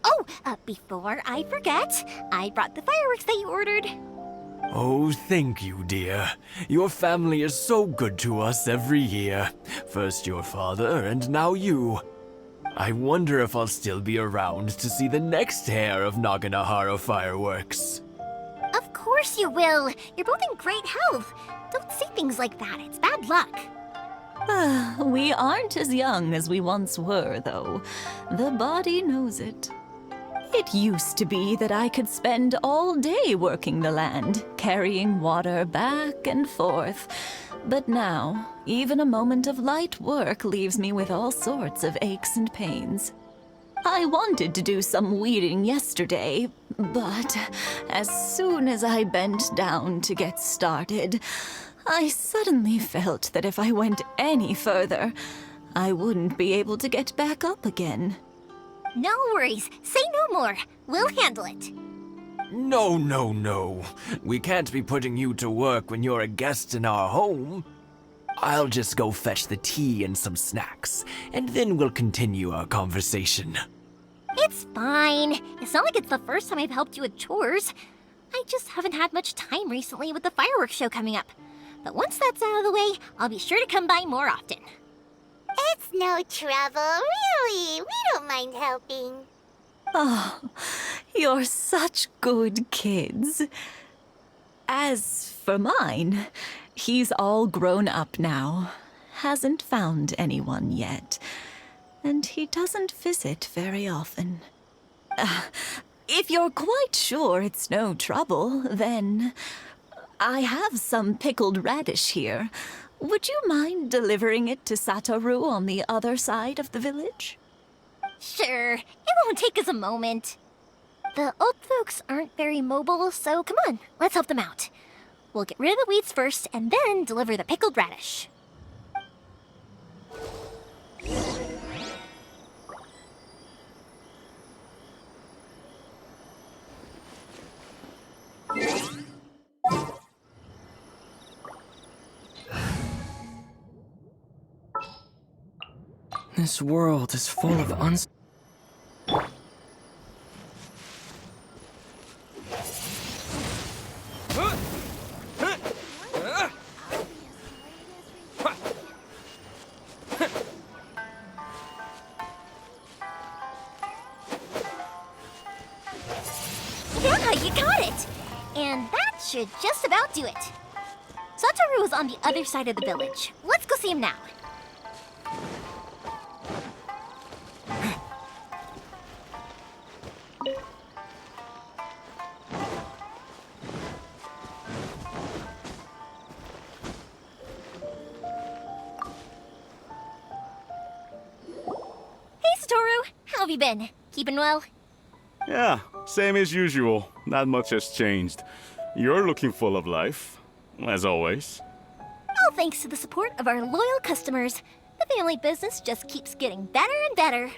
Oh, before I forget, I brought the fireworks that you ordered.
Oh, thank you, dear. Your family is so good to us every year. First your father, and now you. I wonder if I'll still be around to see the next hair of Naganohara fireworks.
Of course you will. You're both in great health. Don't say things like that. It's bad luck.
We aren't as young as we once were, though. The body knows it. It used to be that I could spend all day working the land, carrying water back and forth. But now, even a moment of light work leaves me with all sorts of aches and pains. I wanted to do some weeding yesterday, but as soon as I bent down to get started, I suddenly felt that if I went any further, I wouldn't be able to get back up again.
No worries. Say no more. We'll handle it.
No, no, no. We can't be putting you to work when you're a guest in our home. I'll just go fetch the tea and some snacks, and then we'll continue our conversation.
It's fine. It's not like it's the first time I've helped you with chores. I just haven't had much time recently with the fireworks show coming up. But once that's out of the way, I'll be sure to come by more often.
It's no trouble, really. We don't mind helping.
Oh, you're such good kids. As for mine, he's all grown up now. Hasn't found anyone yet. And he doesn't visit very often. If you're quite sure it's no trouble, then I have some pickled radish here. Would you mind delivering it to Satoru on the other side of the village?
Sure. It won't take us a moment. The old folks aren't very mobile, so come on, let's help them out. We'll get rid of the weeds first, and then deliver the pickled radish.
This world is full of
You got it! And that should just about do it. Satoru is on the other side of the village. Let's go see him now. Hey, Satoru! How have you been? Keeping well?
Yeah, same as usual. Not much has changed. You're looking full of life, as always.
All thanks to the support of our loyal customers, the family business just keeps getting better and better.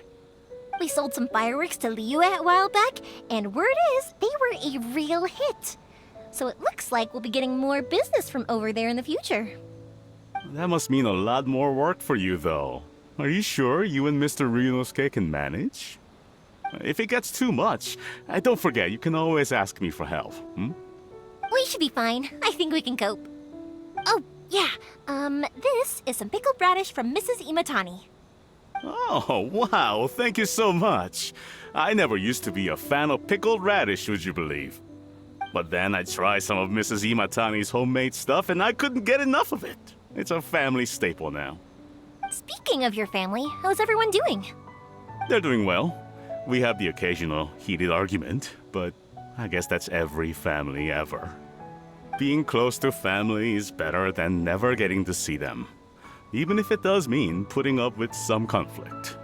We sold some fireworks to Liyue a while back, and word is they were a real hit. So it looks like we'll be getting more business from over there in the future.
That must mean a lot more work for you, though. Are you sure you and Mr. Ryunosuke can manage? If it gets too much, don't forget, you can always ask me for help,
We should be fine. I think we can cope. Oh, yeah. This is some pickled radish from Mrs. Imatani.
Oh, wow, thank you so much. I never used to be a fan of pickled radish, would you believe? But then I tried some of Mrs. Imatani's homemade stuff and I couldn't get enough of it. It's a family staple now.
Speaking of your family, how's everyone doing?
They're doing well. We have the occasional heated argument, but I guess that's every family ever. Being close to family is better than never getting to see them, even if it does mean putting up with some conflict.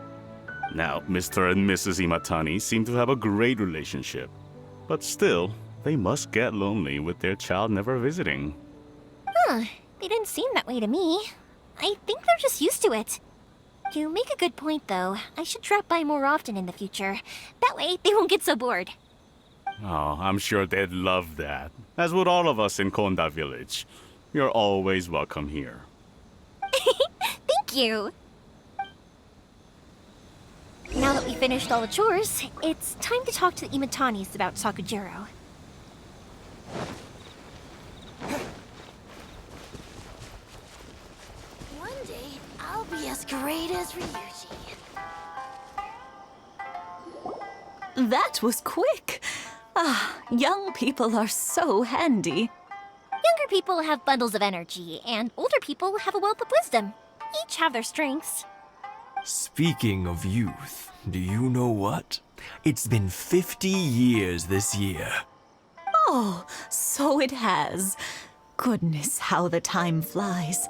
Now, Mr. and Mrs. Imatani seem to have a great relationship, but still, they must get lonely with their child never visiting.
Huh, they didn't seem that way to me. I think they're just used to it. You make a good point, though. I should drop by more often in the future. That way, they won't get so bored.
Oh, I'm sure they'd love that, as would all of us in Konda Village. You're always welcome here.
Thank you! Now that we finished all the chores, it's time to talk to the Imatanis about Sakujiro.
One day, I'll be as great as Ryuji.
That was quick. Ah, young people are so handy.
Younger people have bundles of energy, and older people have a wealth of wisdom. Each have their strengths.
Speaking of youth, do you know what? It's been 50 years this year.
Oh, so it has. Goodness, how the time flies.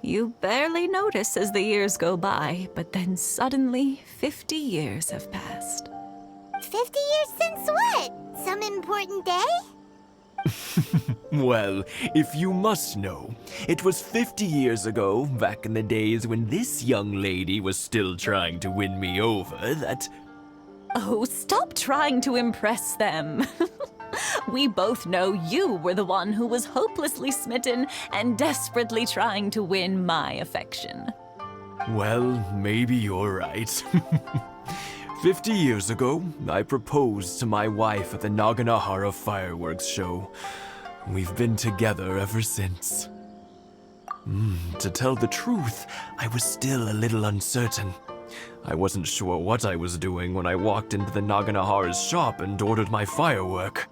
You barely notice as the years go by, but then suddenly 50 years have passed.
50 years since what? Some important day?
Well, if you must know, it was 50 years ago, back in the days when this young lady was still trying to win me over, that...
Oh, stop trying to impress them. We both know you were the one who was hopelessly smitten and desperately trying to win my affection.
Well, maybe you're right. 50 years ago, I proposed to my wife at the Naganohara fireworks show. We've been together ever since. To tell the truth, I was still a little uncertain. I wasn't sure what I was doing when I walked into the Naganohara's shop and ordered my firework.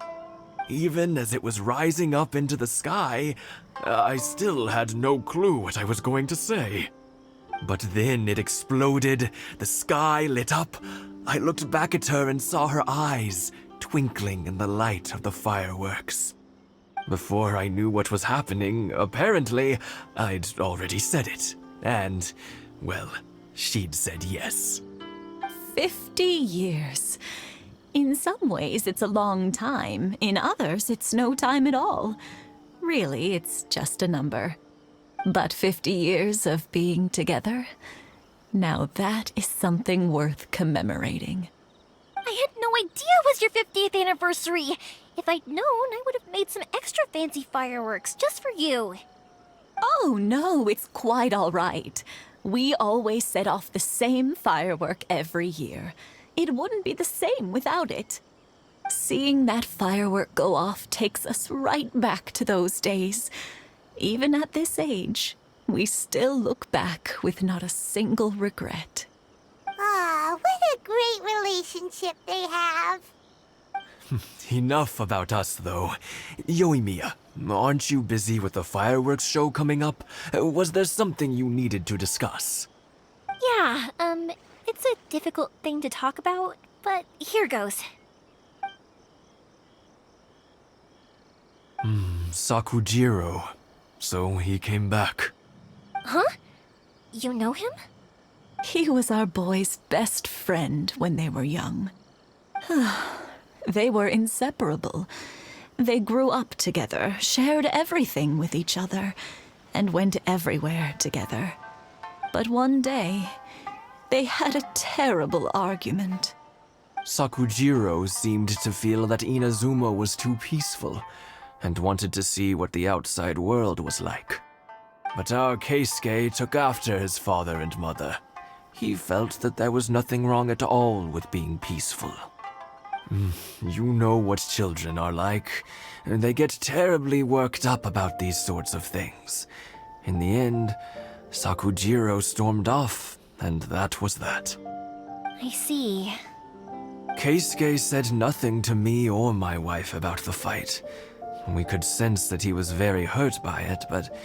Even as it was rising up into the sky, I still had no clue what I was going to say. But then it exploded, the sky lit up. I looked back at her and saw her eyes twinkling in the light of the fireworks. Before I knew what was happening, apparently, I'd already said it. And, well, she'd said yes.
50 years. In some ways, it's a long time. In others, it's no time at all. Really, it's just a number. But 50 years of being together, now that is something worth commemorating.
I had no idea it was your 50th anniversary. If I'd known, I would have made some extra fancy fireworks just for you.
Oh, no, it's quite all right. We always set off the same firework every year. It wouldn't be the same without it. Seeing that firework go off takes us right back to those days. Even at this age, we still look back with not a single regret.
Ah, what a great relationship they have.
Enough about us, though. Yoimiya, aren't you busy with the fireworks show coming up? Was there something you needed to discuss?
Yeah, it's a difficult thing to talk about, but here goes.
Sakujiro. So he came back.
Huh? You know him?
He was our boy's best friend when they were young. They were inseparable. They grew up together, shared everything with each other, and went everywhere together. But one day, they had a terrible argument.
Sakujiro seemed to feel that Inazuma was too peaceful, and wanted to see what the outside world was like. But our Keisuke took after his father and mother. He felt that there was nothing wrong at all with being peaceful. You know what children are like. They get terribly worked up about these sorts of things. In the end, Sakujiro stormed off, and that was that.
I see.
Keisuke said nothing to me or my wife about the fight. We could sense that he was very hurt by it, but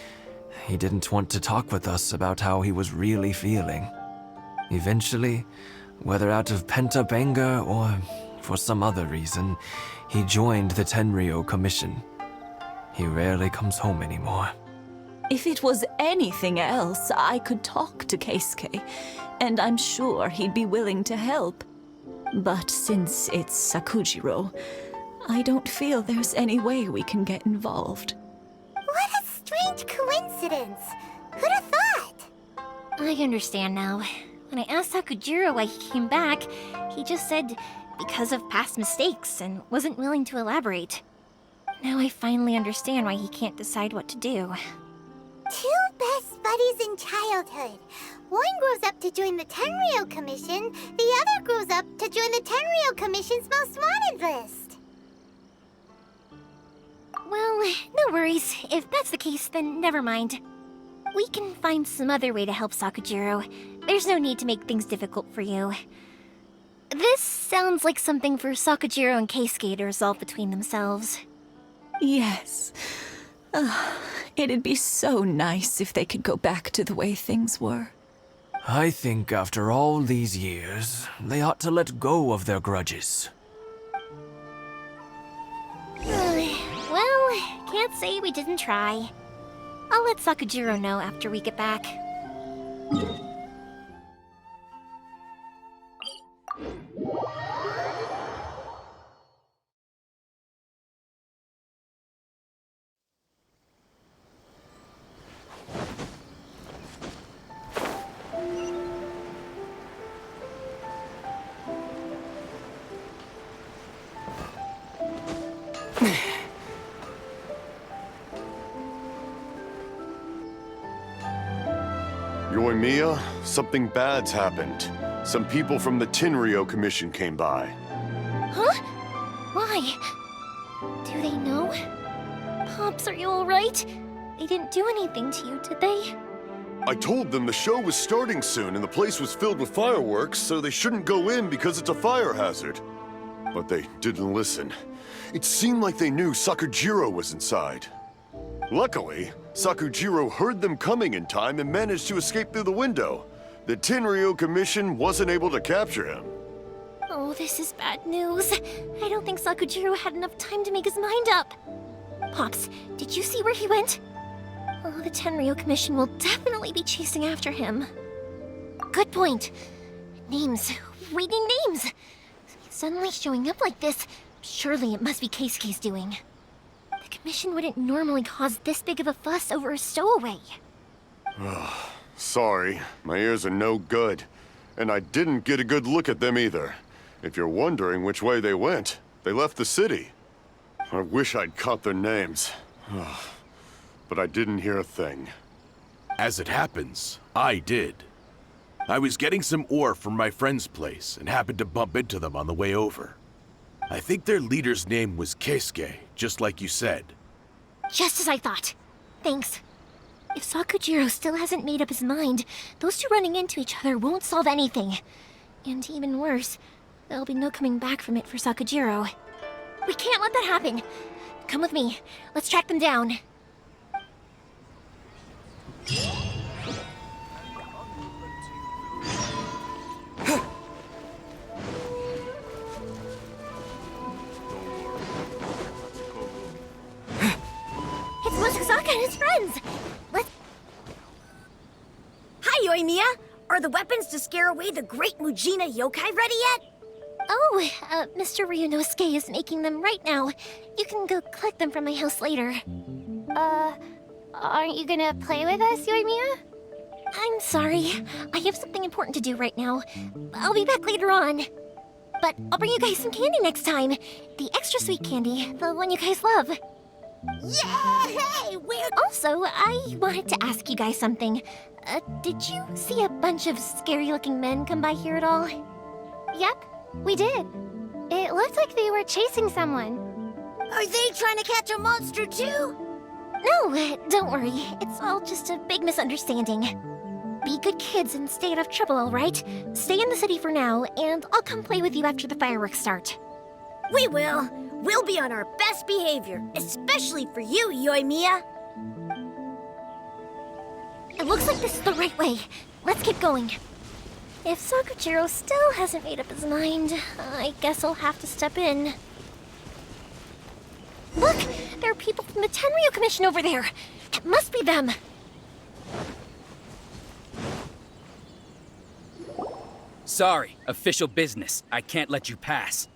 he didn't want to talk with us about how he was really feeling. Eventually, whether out of pent-up anger or for some other reason, he joined the Tenryou Commission. He rarely comes home anymore.
If it was anything else, I could talk to Keisuke, and I'm sure he'd be willing to help. But since it's Sakujiro, I don't feel there's any way we can get involved.
What a strange coincidence. Who'd have thought?
I understand now. When I asked Sakujiro why he came back, he just said because of past mistakes and wasn't willing to elaborate. Now I finally understand why he can't decide what to do.
Two best buddies in childhood. One grows up to join the Tenryou Commission, the other grows up to join the Tenryou Commission's most wanted list.
Well, no worries. If that's the case, then never mind. We can find some other way to help Sakujiro. There's no need to make things difficult for you. This sounds like something for Sakujiro and Keisuke to resolve between themselves.
Yes. It'd be so nice if they could go back to the way things were.
I think after all these years, they ought to let go of their grudges.
Well, can't say we didn't try. I'll let Sakujiro know after we get back.
Yoimiya, something bad's happened. Some people from the Tenryou Commission came by.
Huh? Why? Do they know? Pops, are you alright? They didn't do anything to you, did they?
I told them the show was starting soon and the place was filled with fireworks, so they shouldn't go in because it's a fire hazard. But they didn't listen. It seemed like they knew Sakujiro was inside. Luckily, Sakujiro heard them coming in time and managed to escape through the window. The Tenryou Commission wasn't able to capture him.
Oh, this is bad news. I don't think Sakujiro had enough time to make his mind up. Pops, did you see where he went? Oh, the Tenryou Commission will definitely be chasing after him. Good point. Names. Reading names. Suddenly showing up like this, surely it must be Keisuke's doing. The Commission wouldn't normally cause this big of a fuss over a stowaway.
Sorry, my ears are no good. And I didn't get a good look at them either. If you're wondering which way they went, they left the city. I wish I'd caught their names. But I didn't hear a thing.
As it happens, I did. I was getting some ore from my friend's place and happened to bump into them on the way over. I think their leader's name was Keisuke, just like you said.
Just as I thought. Thanks. If Sakujiro still hasn't made up his mind, those two running into each other won't solve anything. And even worse, there'll be no coming back from it for Sakujiro. We can't let that happen. Come with me. Let's track them down. It's Mochizaka and his friends! Let's...
Hi, Yoimiya! Are the weapons to scare away the great Mujina yokai ready yet?
Oh, Mr. Ryunosuke is making them right now. You can go collect them from my house later.
Aren't you gonna play with us, Yoimiya?
I'm sorry. I have something important to do right now. I'll be back later on. But I'll bring you guys some candy next time. The extra sweet candy, the one you guys love.
Yay!
Also, I wanted to ask you guys something. Did you see a bunch of scary-looking men come by here at all?
Yep, we did. It looked like they were chasing someone. Are they trying to catch a monster too?
No, don't worry. It's all just a big misunderstanding. Be good kids and stay out of trouble, all right? Stay in the city for now, and I'll come play with you after the fireworks start.
We will. We'll be on our best behavior, especially for you, Yoimiya.
It looks like this is the right way. Let's keep going. If Sakujiro still hasn't made up his mind, I guess I'll have to step in. Look! There are people from the Tenryu Commission over there! It must be them!
Sorry, official business. I can't let you pass.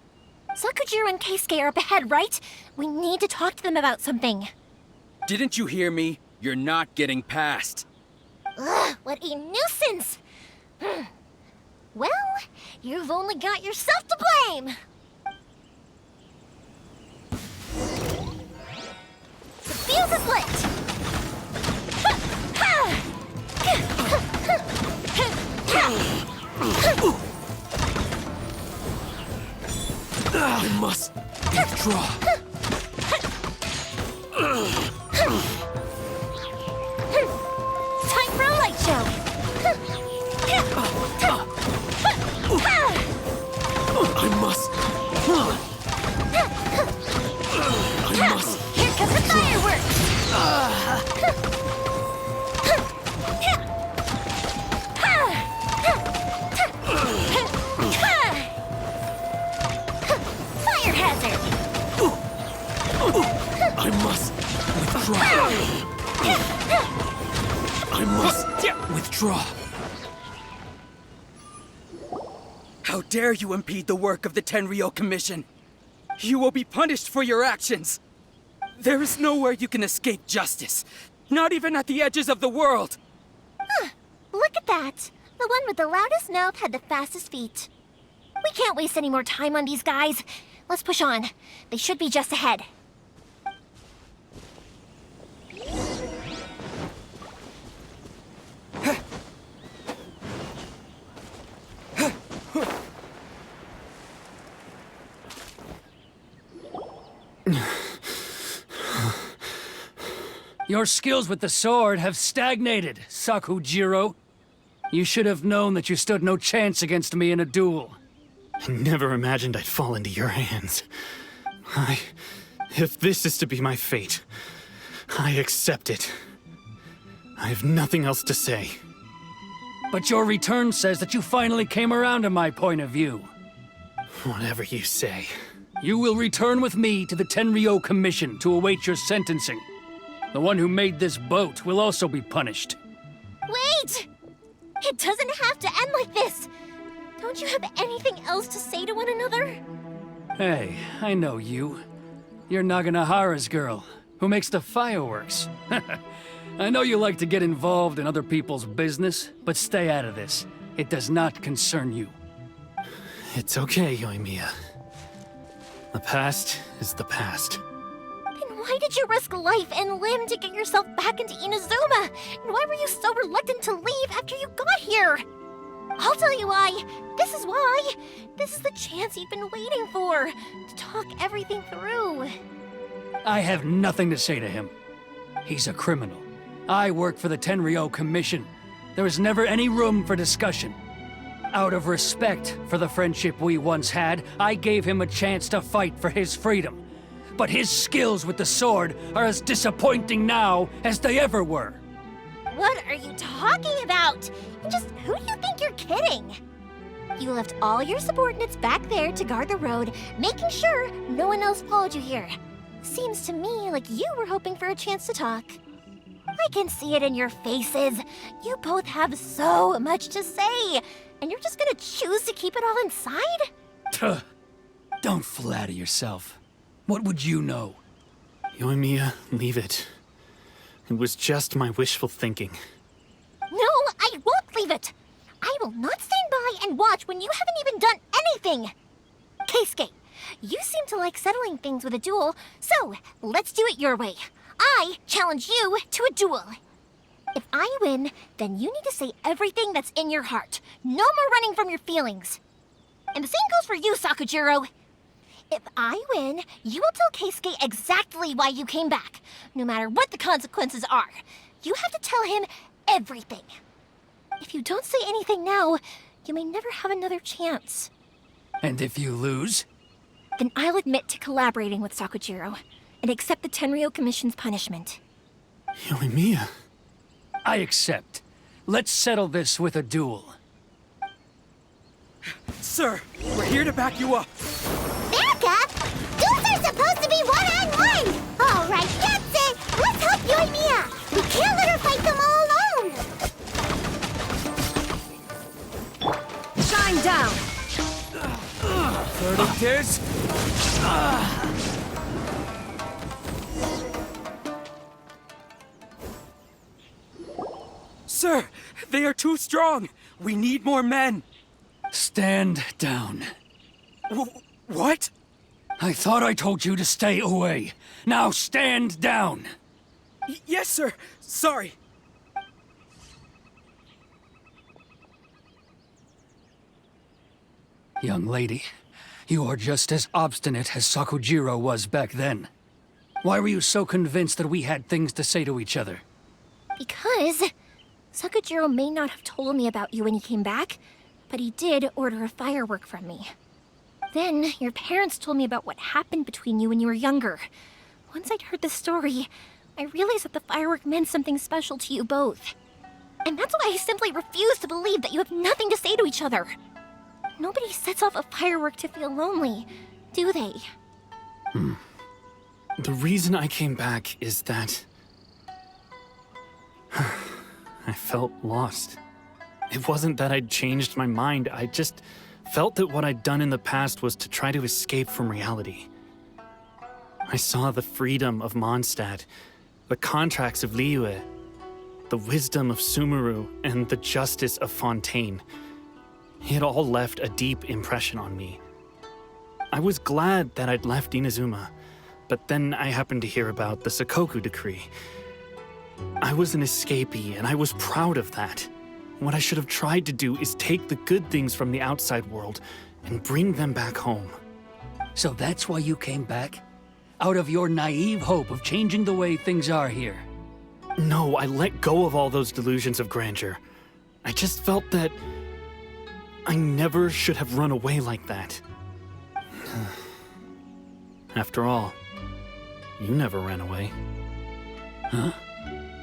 Sakujiro and Keisuke are up ahead, right? We need to talk to them about something.
Didn't you hear me? You're not getting past.
Ugh, what a nuisance! Well, you've only got yourself to blame! The fuse is lit!
I must withdraw.
Time for a light show!
I must.
Here comes the fireworks! Fire hazard!
I must withdraw. I must withdraw.
How dare you impede the work of the Tenryo Commission? You will be punished for your actions. There is nowhere you can escape justice. Not even at the edges of the world.
Look at that! The one with the loudest mouth had the fastest feet. We can't waste any more time on these guys. Let's push on. They should be just ahead.
Your skills with the sword have stagnated, Sakujiro. You should have known that you stood no chance against me in a duel.
I never imagined I'd fall into your hands. If this is to be my fate, I accept it. I have nothing else to say.
But your return says that you finally came around to my point of view.
Whatever you say.
You will return with me to the Tenryo Commission to await your sentencing. The one who made this boat will also be punished.
Wait! It doesn't have to end like this! Don't you have anything else to say to one another?
Hey, I know you. You're Naganahara's girl, who makes the fireworks. I know you like to get involved in other people's business, but stay out of this. It does not concern you.
It's okay, Yoimiya. The past is the past.
Then why did you risk life and limb to get yourself back into Inazuma? And why were you so reluctant to leave after you got here? I'll tell you why. This is why. This is the chance you've been waiting for, to talk everything through.
I have nothing to say to him. He's a criminal. I work for the Tenryo Commission. There is never any room for discussion. Out of respect for the friendship we once had, I gave him a chance to fight for his freedom. But his skills with the sword are as disappointing now as they ever were.
What are you talking about? Just who do you think you're kidding? You left all your subordinates back there to guard the road, making sure no one else followed you here. Seems to me like you were hoping for a chance to talk. I can see it in your faces. You both have so much to say, and you're just gonna choose to keep it all inside?
Tuh. Don't flatter yourself. What would you know?
Yoimiya, leave it. It was just my wishful thinking.
No, I won't leave it. I will not stand by and watch when you haven't even done anything. Keisuke, you seem to like settling things with a duel, so let's do it your way. I challenge you to a duel. If I win, then you need to say everything that's in your heart. No more running from your feelings. And the same goes for you, Sakujiro. If I win, you will tell Keisuke exactly why you came back, no matter what the consequences are. You have to tell him everything. If you don't say anything now, you may never have another chance.
And if you lose?
Then I'll admit to collaborating with Sakujiro and accept the Tenryou Commission's punishment.
Yoimiya.
I accept. Let's settle this with a duel.
Sir, we're here to back you up.
Back up? Duels are supposed to be one-on-one! All right, that's it! Let's help Yoimiya! We can't let her fight them all alone!
Shine down!
Verdict is...
Sir, they are too strong. We need more men.
Stand down.
What?
I thought I told you to stay away. Now stand down.
Yes, sir. Sorry.
Young lady, you are just as obstinate as Sakujiro was back then. Why were you so convinced that we had things to say to each other?
Because Sakujiro may not have told me about you when he came back, but he did order a firework from me. Then your parents told me about what happened between you when you were younger. Once I'd heard the story, I realized that the firework meant something special to you both. And that's why I simply refuse to believe that you have nothing to say to each other. Nobody sets off a firework to feel lonely, do they?
The reason I came back is that... I felt lost. It wasn't that I'd changed my mind, I just felt that what I'd done in the past was to try to escape from reality. I saw the freedom of Mondstadt, the contracts of Liyue, the wisdom of Sumeru, and the justice of Fontaine. It all left a deep impression on me. I was glad that I'd left Inazuma, but then I happened to hear about the Sakoku decree. I was an escapee, and I was proud of that. What I should have tried to do is take the good things from the outside world and bring them back home.
So that's why you came back? Out of your naive hope of changing the way things are here?
No, I let go of all those delusions of grandeur. I just felt that I never should have run away like that. After all, you never ran away.
Huh?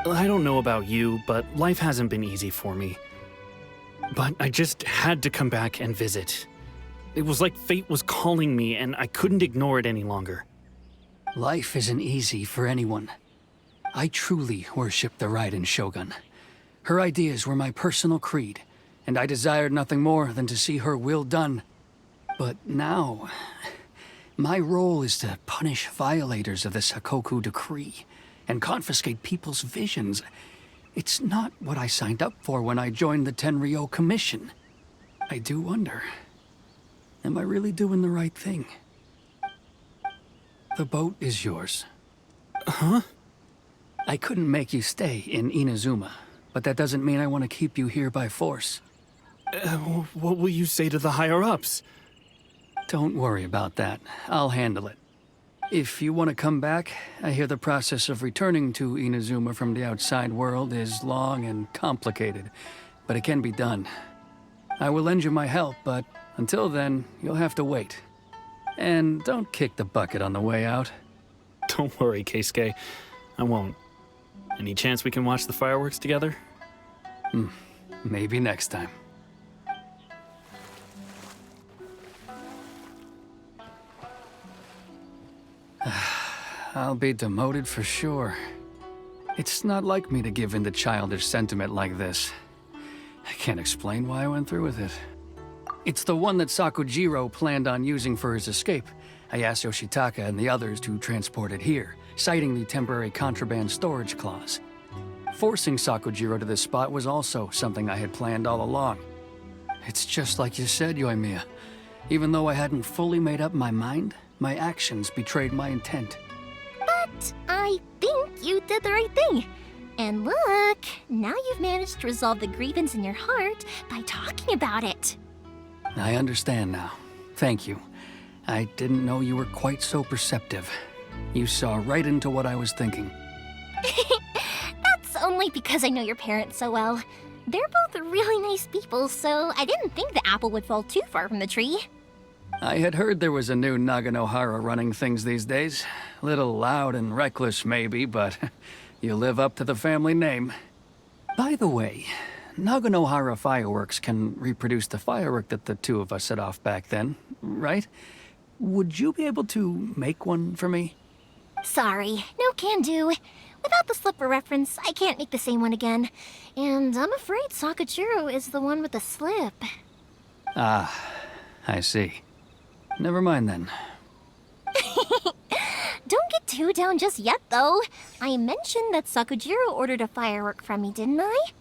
I don't know about you, but life hasn't been easy for me. But I just had to come back and visit. It was like fate was calling me, and I couldn't ignore it any longer.
Life isn't easy for anyone. I truly worship the Raiden Shogun. Her ideas were my personal creed, and I desired nothing more than to see her will done. But now, my role is to punish violators of the Sakoku decree and confiscate people's visions. It's not what I signed up for when I joined the Tenryou Commission. I do wonder, am I really doing the right thing? The boat is yours.
Huh?
I couldn't make you stay in Inazuma, but that doesn't mean I want to keep you here by force.
What will you say to the higher-ups?
Don't worry about that. I'll handle it. If you want to come back, I hear the process of returning to Inazuma from the outside world is long and complicated, but it can be done. I will lend you my help, but until then, you'll have to wait. And don't kick the bucket on the way out.
Don't worry, Keisuke. I won't. Any chance we can watch the fireworks together?
Maybe next time. I'll be demoted for sure. It's not like me to give in to childish sentiment like this. I can't explain why I went through with it. It's the one that Sakujiro planned on using for his escape. I asked Yoshitaka and the others to transport it here, citing the temporary contraband storage clause. Forcing Sakujiro to this spot was also something I had planned all along. It's just like you said, Yoimiya. Even though I hadn't fully made up my mind, my actions betrayed my intent.
But I think you did the right thing. And look, now you've managed to resolve the grievance in your heart by talking about it.
I understand now. Thank you. I didn't know you were quite so perceptive. You saw right into what I was thinking.
That's only because I know your parents so well. They're both really nice people, so I didn't think the apple would fall too far from the tree.
I had heard there was a new Naganohara running things these days. Little loud and reckless, maybe, but you live up to the family name. By the way, Naganohara fireworks can reproduce the firework that the two of us set off back then, right? Would you be able to make one for me?
Sorry, no can do. Without the slipper reference, I can't make the same one again. And I'm afraid Sakujiro is the one with the slip.
Ah, I see. Never mind then.
Don't get too down just yet, though. I mentioned that Sakujiro ordered a firework from me, didn't I?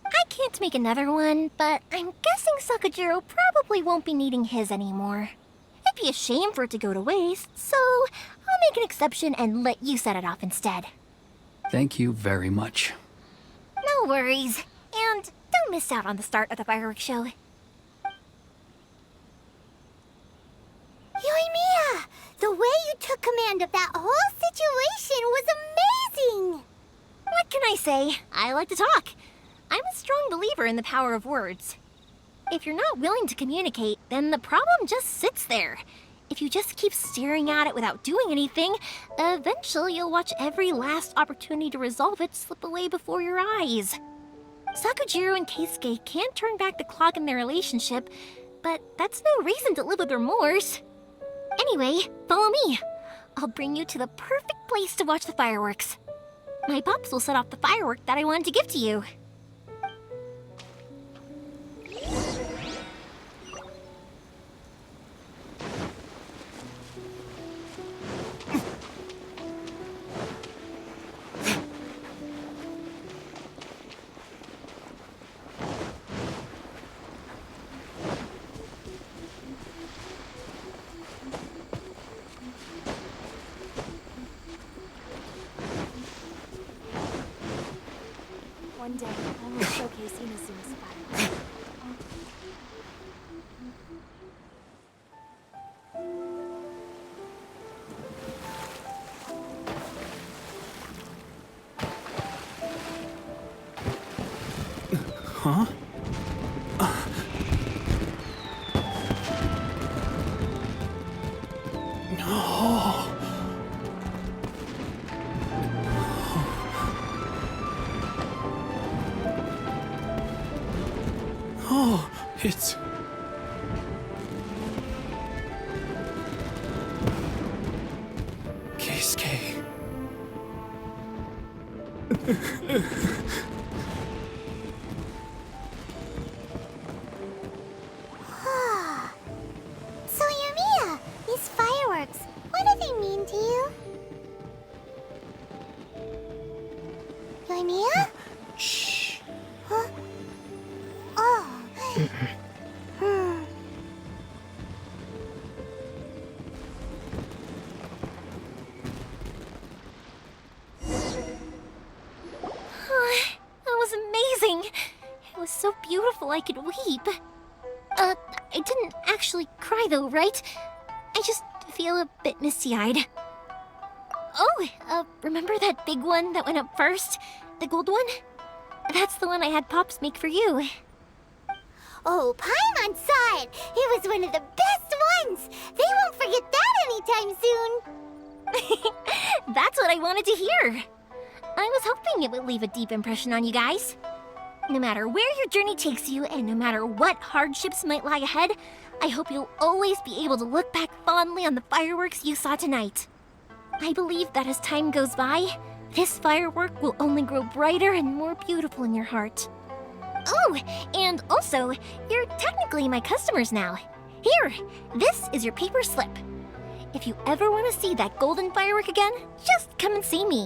I can't make another one, but I'm guessing Sakujiro probably won't be needing his anymore. It'd be a shame for it to go to waste, so I'll make an exception and let you set it off instead.
Thank you very much.
No worries. And don't miss out on the start of the fireworks show.
Yoimiya! The way you took command of that whole situation was amazing!
What can I say? I like to talk. I'm a strong believer in the power of words. If you're not willing to communicate, then the problem just sits there. If you just keep staring at it without doing anything, eventually you'll watch every last opportunity to resolve it slip away before your eyes. Sakujiro and Keisuke can't turn back the clock in their relationship, but that's no reason to live with remorse. Anyway, follow me. I'll bring you to the perfect place to watch the fireworks. My pops will set off the firework that I wanted to give to you.
One day, I will showcase Inazuma's fire.
Huh? No. Oh, it's... Keisuke.
So, Yoimiya, these fireworks, what do they mean to you? Yoimiya?
Shh.
Huh? Oh.
That was amazing. It was so beautiful I could weep. I didn't actually cry though, right? I just feel a bit misty-eyed. Oh, remember that big one that went up first? The gold one? That's the one I had Pops make for you.
Oh, Paimon saw it! It was one of the best ones! They won't forget that anytime soon!
That's what I wanted to hear. I was hoping it would leave a deep impression on you guys. No matter where your journey takes you, and no matter what hardships might lie ahead, I hope you'll always be able to look back fondly on the fireworks you saw tonight. I believe that as time goes by, this firework will only grow brighter and more beautiful in your heart. Oh, and also, you're technically my customers now. Here, this is your paper slip. If you ever want to see that golden firework again, just come and see me.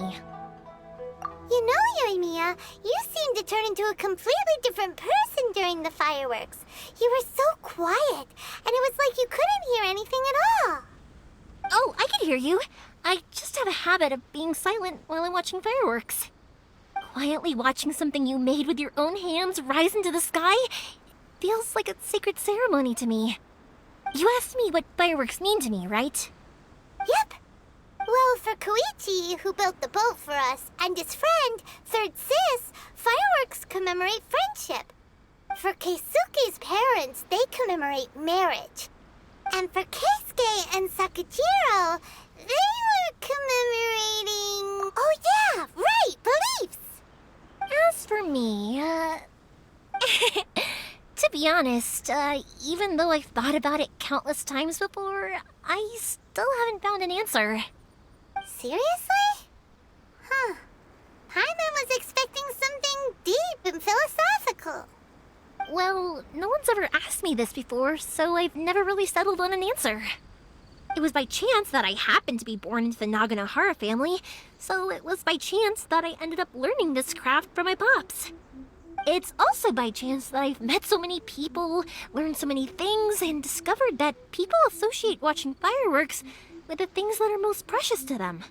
You know, Yoimiya, you seemed to turn into a completely different person during the fireworks. You were so quiet, and it was like you couldn't hear anything at all.
Oh, I can hear you. I just have a habit of being silent while I'm watching fireworks. Quietly watching something you made with your own hands rise into the sky feels like a sacred ceremony to me. You asked me what fireworks mean to me, right?
Yep. Well, for Koichi, who built the boat for us, and his friend, Third Sis, fireworks commemorate friendship. For Keisuke's parents, they commemorate marriage. And for Keisuke and Sakajiro, they were commemorating... Oh yeah, right, beliefs!
As for me, to be honest, even though I've thought about it countless times before, I still haven't found an answer.
Seriously? Huh. Paimon was expecting something deep and philosophical.
Well, no one's ever asked me this before, so I've never really settled on an answer. It was by chance that I happened to be born into the Naganohara family, so it was by chance that I ended up learning this craft from my pops. It's also by chance that I've met so many people, learned so many things, and discovered that people associate watching fireworks with the things that are most precious to them.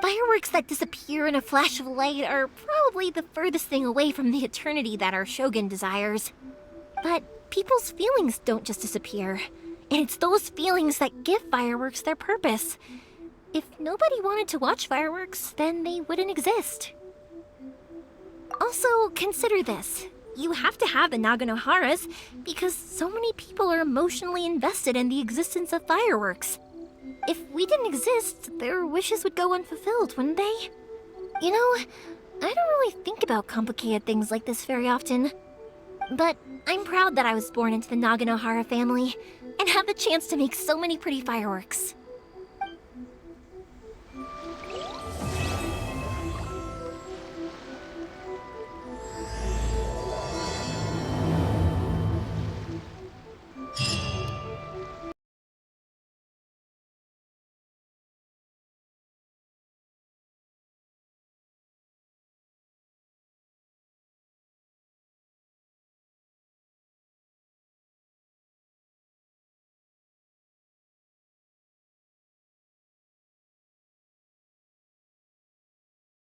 Fireworks that disappear in a flash of light are probably the furthest thing away from the eternity that our shogun desires. But people's feelings don't just disappear, and it's those feelings that give fireworks their purpose. If nobody wanted to watch fireworks, then they wouldn't exist. Also, consider this. You have to have the Naganoharas because so many people are emotionally invested in the existence of fireworks. If we didn't exist, their wishes would go unfulfilled, wouldn't they? You know, I don't really think about complicated things like this very often. But I'm proud that I was born into the Naganohara family and have the chance to make so many pretty fireworks.